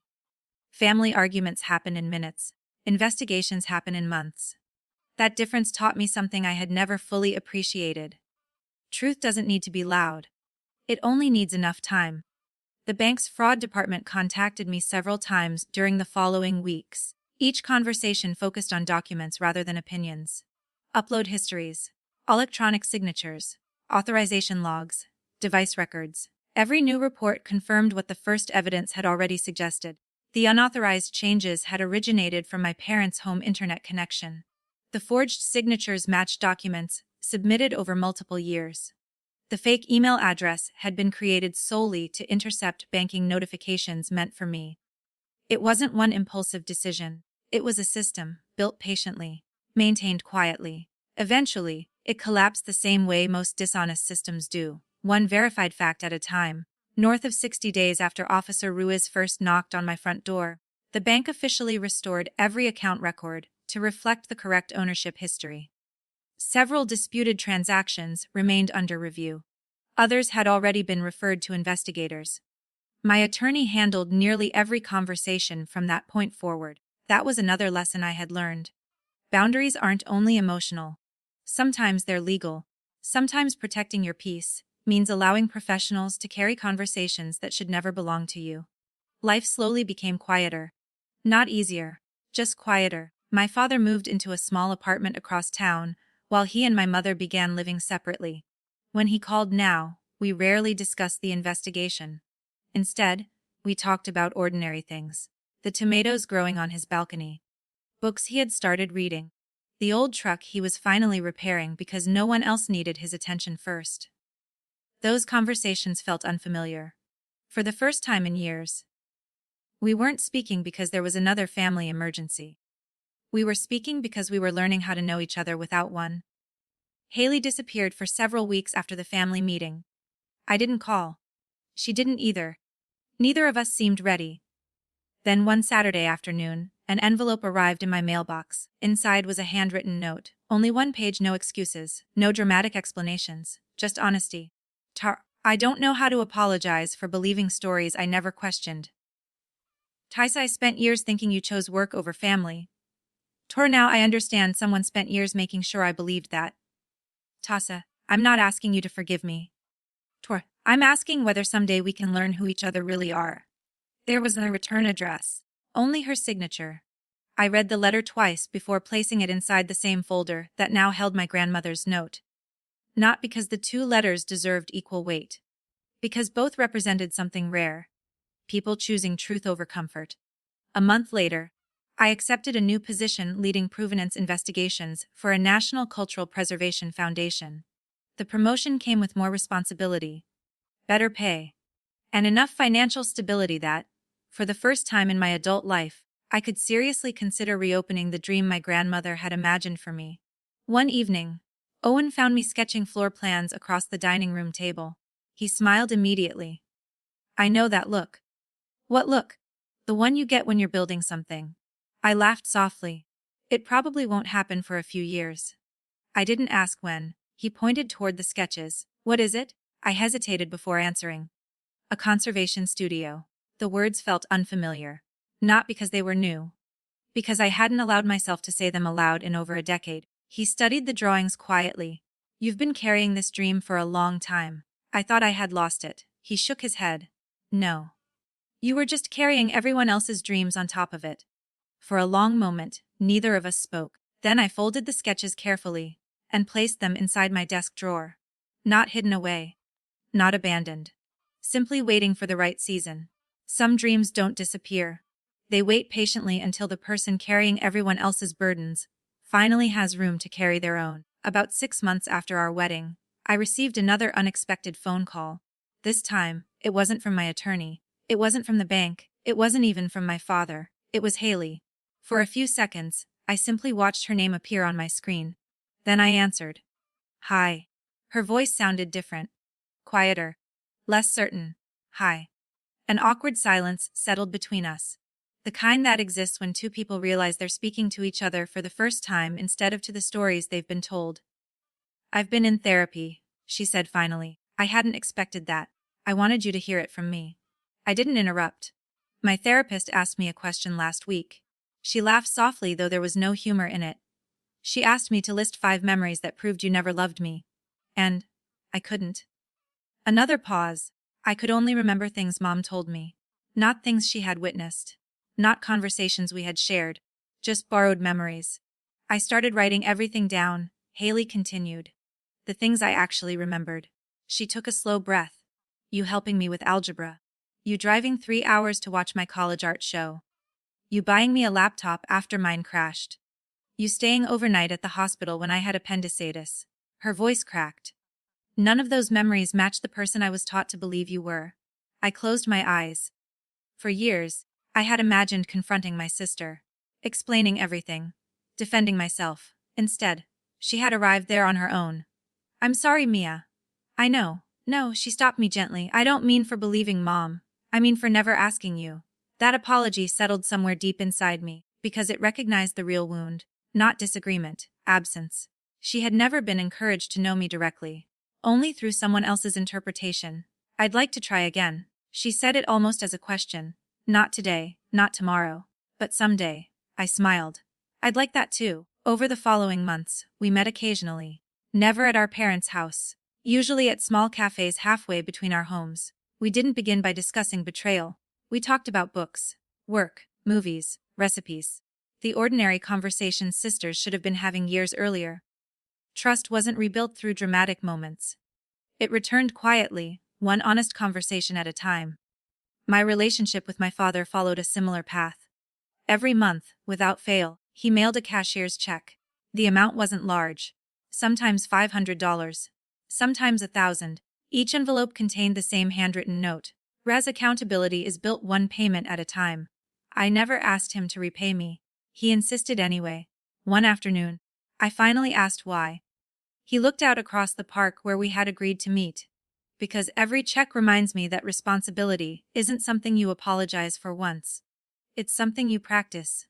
Speaker 1: Family arguments happen in minutes. Investigations happen in months. That difference taught me something I had never fully appreciated. Truth doesn't need to be loud. It only needs enough time. The bank's fraud department contacted me several times during the following weeks. Each conversation focused on documents rather than opinions. Upload histories, electronic signatures, authorization logs, device records. Every new report confirmed what the first evidence had already suggested. The unauthorized changes had originated from my parents' home internet connection. The forged signatures matched documents submitted over multiple years. The fake email address had been created solely to intercept banking notifications meant for me. It wasn't one impulsive decision. It was a system, built patiently, maintained quietly. Eventually, it collapsed the same way most dishonest systems do, one verified fact at a time. North of 60 days after Officer Ruiz first knocked on my front door, the bank officially restored every account record to reflect the correct ownership history. Several disputed transactions remained under review. Others had already been referred to investigators. My attorney handled nearly every conversation from that point forward. That was another lesson I had learned. Boundaries aren't only emotional. Sometimes they're legal. Sometimes protecting your peace means allowing professionals to carry conversations that should never belong to you. Life slowly became quieter. Not easier, just quieter. My father moved into a small apartment across town, while he and my mother began living separately. When he called now, we rarely discussed the investigation. Instead, we talked about ordinary things. The tomatoes growing on his balcony. Books he had started reading. The old truck he was finally repairing because no one else needed his attention first. Those conversations felt unfamiliar. For the first time in years. We weren't speaking because there was another family emergency. We were speaking because we were learning how to know each other without one. Haley disappeared for several weeks after the family meeting. I didn't call. She didn't either. Neither of us seemed ready. Then one Saturday afternoon, an envelope arrived in my mailbox. Inside was a handwritten note. Only one page, no excuses, no dramatic explanations, just honesty. I don't know how to apologize for believing stories I never questioned. Tysa, I spent years thinking you chose work over family. Now I understand someone spent years making sure I believed that. Tasa, I'm not asking you to forgive me. I'm asking whether someday we can learn who each other really are. There was no return address. Only her signature. I read the letter twice before placing it inside the same folder that now held my grandmother's note. Not because the two letters deserved equal weight. Because both represented something rare. People choosing truth over comfort. A month later, I accepted a new position leading provenance investigations for a National Cultural Preservation Foundation. The promotion came with more responsibility, better pay, and enough financial stability that, for the first time in my adult life, I could seriously consider reopening the dream my grandmother had imagined for me. One evening, Owen found me sketching floor plans across the dining room table. He smiled immediately. I know that look. What look? The one you get when you're building something. I laughed softly. It probably won't happen for a few years. I didn't ask when. He pointed toward the sketches. What is it? I hesitated before answering. A conservation studio. The words felt unfamiliar. Not because they were new. Because I hadn't allowed myself to say them aloud in over a decade. He studied the drawings quietly. You've been carrying this dream for a long time. I thought I had lost it. He shook his head. No. You were just carrying everyone else's dreams on top of it. For a long moment, neither of us spoke. Then I folded the sketches carefully and placed them inside my desk drawer. Not hidden away. Not abandoned. Simply waiting for the right season. Some dreams don't disappear. They wait patiently until the person carrying everyone else's burdens finally has room to carry their own. About 6 months after our wedding, I received another unexpected phone call. This time, it wasn't from my attorney. It wasn't from the bank. It wasn't even from my father. It was Haley. For a few seconds, I simply watched her name appear on my screen. Then I answered. Hi. Her voice sounded different. Quieter. Less certain. Hi. An awkward silence settled between us. The kind that exists when two people realize they're speaking to each other for the first time instead of to the stories they've been told. I've been in therapy, she said finally. I hadn't expected that. I wanted you to hear it from me. I didn't interrupt. My therapist asked me a question last week. She laughed softly, though there was no humor in it. She asked me to list 5 memories that proved you never loved me. And I couldn't. Another pause. I could only remember things Mom told me. Not things she had witnessed. Not conversations we had shared. Just borrowed memories. I started writing everything down, Haley continued. The things I actually remembered. She took a slow breath. You helping me with algebra. You driving 3 hours to watch my college art show. You buying me a laptop after mine crashed. You staying overnight at the hospital when I had appendicitis. Her voice cracked. None of those memories matched the person I was taught to believe you were. I closed my eyes. For years, I had imagined confronting my sister, explaining everything, defending myself. Instead, she had arrived there on her own. I'm sorry, Mia. I know. No, she stopped me gently. I don't mean for believing Mom. I mean for never asking you. That apology settled somewhere deep inside me, because it recognized the real wound, not disagreement, absence. She had never been encouraged to know me directly, only through someone else's interpretation. I'd like to try again. She said it almost as a question. Not today, not tomorrow, but someday. I smiled. I'd like that too. Over the following months, we met occasionally. Never at our parents' house. Usually at small cafes halfway between our homes. We didn't begin by discussing betrayal. We talked about books, work, movies, recipes. The ordinary conversations sisters should have been having years earlier. Trust wasn't rebuilt through dramatic moments. It returned quietly, one honest conversation at a time. My relationship with my father followed a similar path. Every month, without fail, he mailed a cashier's check. The amount wasn't large. Sometimes $500. Sometimes $1,000. Each envelope contained the same handwritten note. Raz accountability is built one payment at a time. I never asked him to repay me. He insisted anyway. One afternoon, I finally asked why. He looked out across the park where we had agreed to meet. Because every check reminds me that responsibility isn't something you apologize for once. It's something you practice.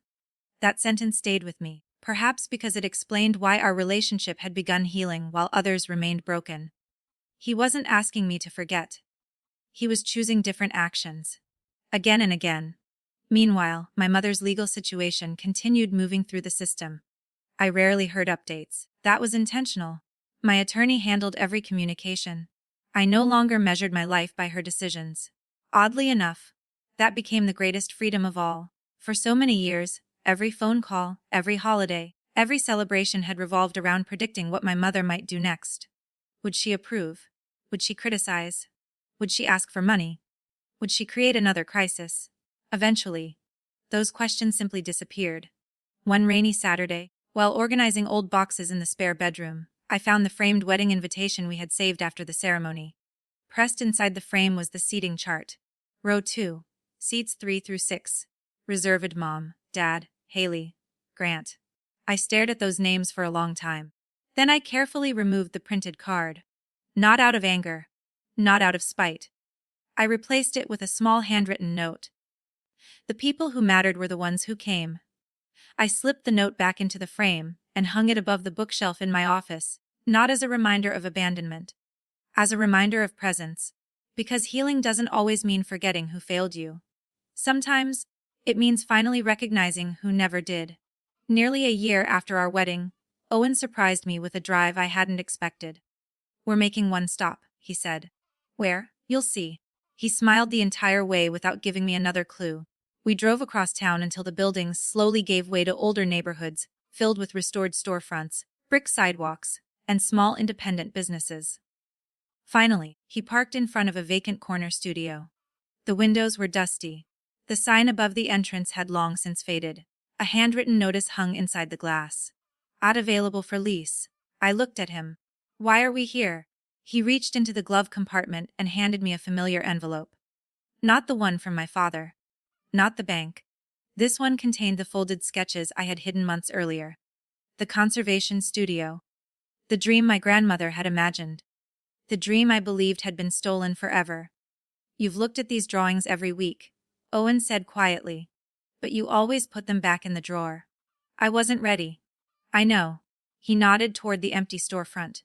Speaker 1: That sentence stayed with me, perhaps because it explained why our relationship had begun healing while others remained broken. He wasn't asking me to forget. He was choosing different actions. Again and again. Meanwhile, my mother's legal situation continued moving through the system. I rarely heard updates. That was intentional. My attorney handled every communication. I no longer measured my life by her decisions. Oddly enough, that became the greatest freedom of all. For so many years, every phone call, every holiday, every celebration had revolved around predicting what my mother might do next. Would she approve? Would she criticize? Would she ask for money? Would she create another crisis? Eventually, those questions simply disappeared. One rainy Saturday, while organizing old boxes in the spare bedroom, I found the framed wedding invitation we had saved after the ceremony. Pressed inside the frame was the seating chart. Row 2, seats 3 through 6. Reserved Mom, Dad, Haley, Grant. I stared at those names for a long time. Then I carefully removed the printed card. Not out of anger. Not out of spite. I replaced it with a small handwritten note. The people who mattered were the ones who came. I slipped the note back into the frame and hung it above the bookshelf in my office, not as a reminder of abandonment, as a reminder of presence, because healing doesn't always mean forgetting who failed you. Sometimes, it means finally recognizing who never did. Nearly a year after our wedding, Owen surprised me with a drive I hadn't expected. "We're making one stop," he said. "Where? You'll see." He smiled the entire way without giving me another clue. We drove across town until the buildings slowly gave way to older neighborhoods, filled with restored storefronts, brick sidewalks, and small independent businesses. Finally, he parked in front of a vacant corner studio. The windows were dusty. The sign above the entrance had long since faded. A handwritten notice hung inside the glass. "Not available for lease." I looked at him. "Why are we here?" He reached into the glove compartment and handed me a familiar envelope. Not the one from my father. Not the bank. This one contained the folded sketches I had hidden months earlier. The conservation studio. The dream my grandmother had imagined. The dream I believed had been stolen forever. "You've looked at these drawings every week," Owen said quietly. "But you always put them back in the drawer." "I wasn't ready." "I know." He nodded toward the empty storefront.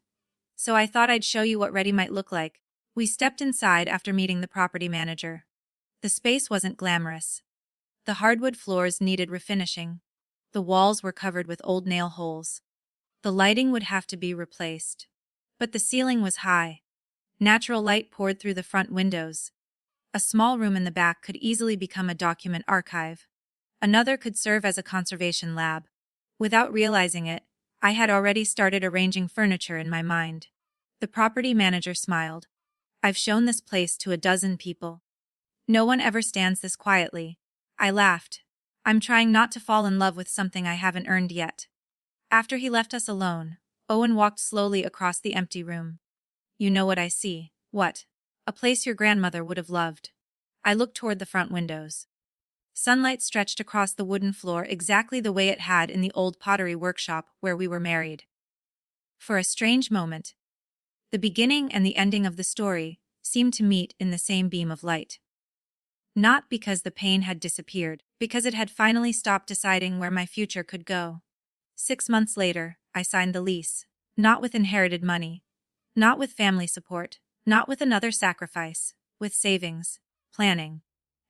Speaker 1: "So I thought I'd show you what ready might look like." We stepped inside after meeting the property manager. The space wasn't glamorous. The hardwood floors needed refinishing. The walls were covered with old nail holes. The lighting would have to be replaced. But the ceiling was high. Natural light poured through the front windows. A small room in the back could easily become a document archive. Another could serve as a conservation lab. Without realizing it, I had already started arranging furniture in my mind. The property manager smiled. "I've shown this place to a dozen people. No one ever stands this quietly." I laughed. "I'm trying not to fall in love with something I haven't earned yet." After he left us alone, Owen walked slowly across the empty room. "You know what I see." "What?" "A place your grandmother would have loved." I looked toward the front windows. Sunlight stretched across the wooden floor exactly the way it had in the old pottery workshop where we were married. For a strange moment, the beginning and the ending of the story seemed to meet in the same beam of light. Not because the pain had disappeared, because it had finally stopped deciding where my future could go. 6 months later, I signed the lease. Not with inherited money. Not with family support. Not with another sacrifice. With savings, planning,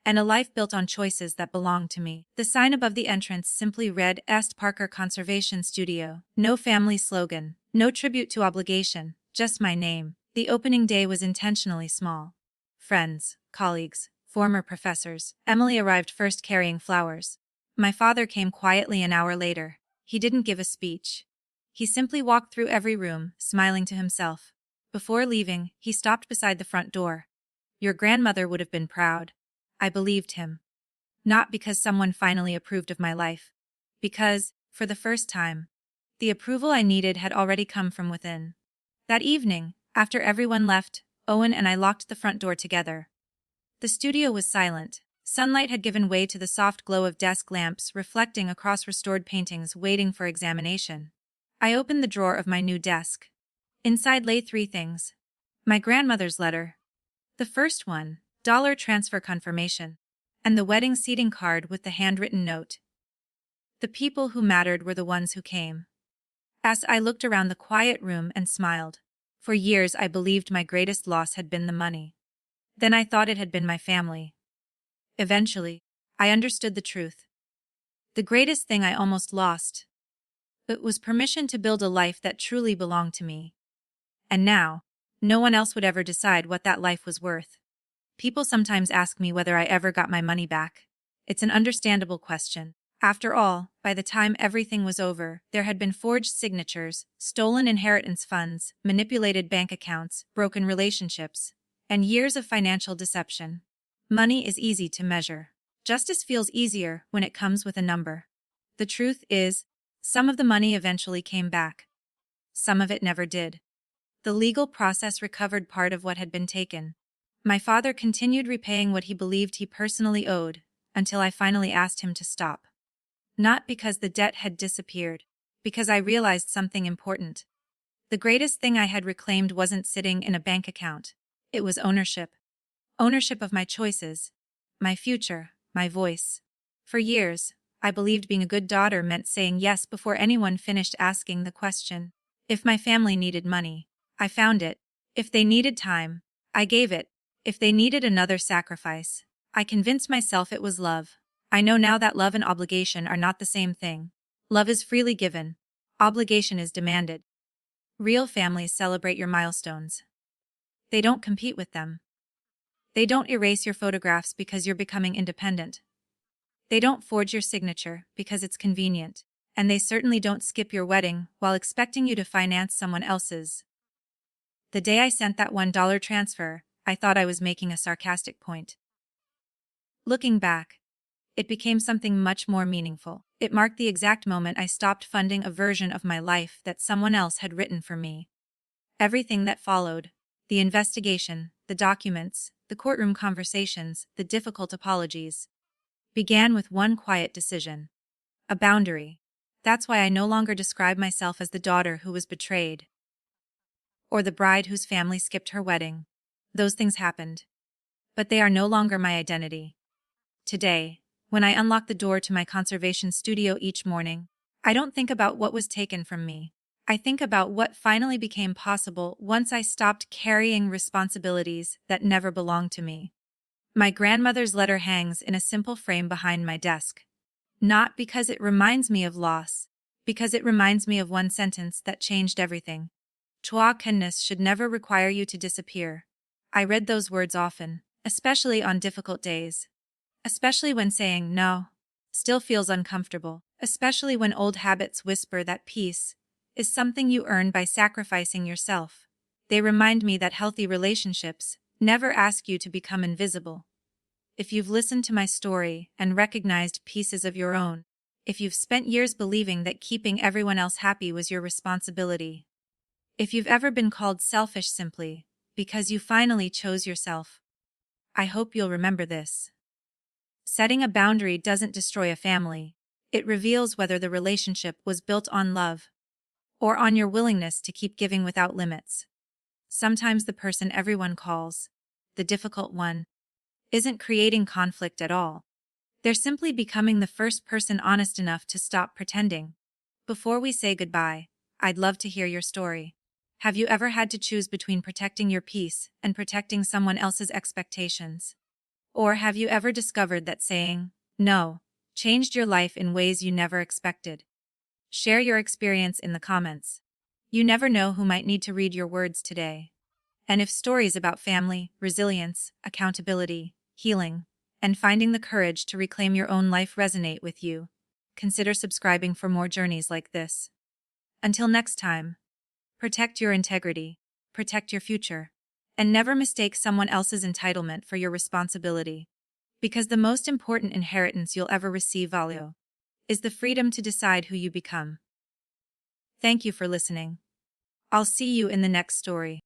Speaker 1: and a life built on choices that belonged to me. The sign above the entrance simply read Est Parker Conservation Studio. No family slogan. No tribute to obligation. Just my name. The opening day was intentionally small. Friends, colleagues, former professors. Emily arrived first carrying flowers. My father came quietly an hour later. He didn't give a speech. He simply walked through every room, smiling to himself. Before leaving, he stopped beside the front door. "Your grandmother would have been proud." I believed him. Not because someone finally approved of my life. Because, for the first time, the approval I needed had already come from within. That evening, after everyone left, Owen and I locked the front door together. The studio was silent. Sunlight had given way to the soft glow of desk lamps reflecting across restored paintings waiting for examination. I opened the drawer of my new desk. Inside lay 3 things. My grandmother's letter. The first one, dollar transfer confirmation. And the wedding seating card with the handwritten note. The people who mattered were the ones who came. As I looked around the quiet room and smiled. For years I believed my greatest loss had been the money. Then I thought it had been my family. Eventually, I understood the truth. The greatest thing I almost lost. It was permission to build a life that truly belonged to me. And now, no one else would ever decide what that life was worth. People sometimes ask me whether I ever got my money back. It's an understandable question. After all, by the time everything was over, there had been forged signatures, stolen inheritance funds, manipulated bank accounts, broken relationships, and years of financial deception. Money is easy to measure. Justice feels easier when it comes with a number. The truth is, some of the money eventually came back. Some of it never did. The legal process recovered part of what had been taken. My father continued repaying what he believed he personally owed, until I finally asked him to stop. Not because the debt had disappeared, because I realized something important. The greatest thing I had reclaimed wasn't sitting in a bank account. It was ownership. Ownership of my choices, my future, my voice. For years, I believed being a good daughter meant saying yes before anyone finished asking the question. If my family needed money, I found it. If they needed time, I gave it. If they needed another sacrifice, I convinced myself it was love. I know now that love and obligation are not the same thing. Love is freely given. Obligation is demanded. Real families celebrate your milestones. They don't compete with them. They don't erase your photographs because you're becoming independent. They don't forge your signature because it's convenient. And they certainly don't skip your wedding while expecting you to finance someone else's. The day I sent that $1 transfer, I thought I was making a sarcastic point. Looking back, it became something much more meaningful. It marked the exact moment I stopped funding a version of my life that someone else had written for me. Everything that followed, the investigation, the documents, the courtroom conversations, the difficult apologies, began with one quiet decision. A boundary. That's why I no longer describe myself as the daughter who was betrayed, or the bride whose family skipped her wedding. Those things happened. But they are no longer my identity. Today, when I unlock the door to my conservation studio each morning, I don't think about what was taken from me. I think about what finally became possible once I stopped carrying responsibilities that never belonged to me. My grandmother's letter hangs in a simple frame behind my desk. Not because it reminds me of loss, because it reminds me of one sentence that changed everything. Toi kindness should never require you to disappear. I read those words often, especially on difficult days. Especially when saying no still feels uncomfortable. Especially when old habits whisper that peace is something you earn by sacrificing yourself. They remind me that healthy relationships never ask you to become invisible. If you've listened to my story and recognized pieces of your own, if you've spent years believing that keeping everyone else happy was your responsibility, if you've ever been called selfish simply because you finally chose yourself, I hope you'll remember this. Setting a boundary doesn't destroy a family. It reveals whether the relationship was built on love or on your willingness to keep giving without limits. Sometimes the person everyone calls, the difficult one, isn't creating conflict at all. They're simply becoming the first person honest enough to stop pretending. Before we say goodbye, I'd love to hear your story. Have you ever had to choose between protecting your peace and protecting someone else's expectations? Or have you ever discovered that saying no changed your life in ways you never expected? Share your experience in the comments. You never know who might need to read your words today. And if stories about family, resilience, accountability, healing, and finding the courage to reclaim your own life resonate with you, consider subscribing for more journeys like this. Until next time, protect your integrity, protect your future, and never mistake someone else's entitlement for your responsibility. Because the most important inheritance you'll ever receive, Valio, is the freedom to decide who you become. Thank you for listening. I'll see you in the next story.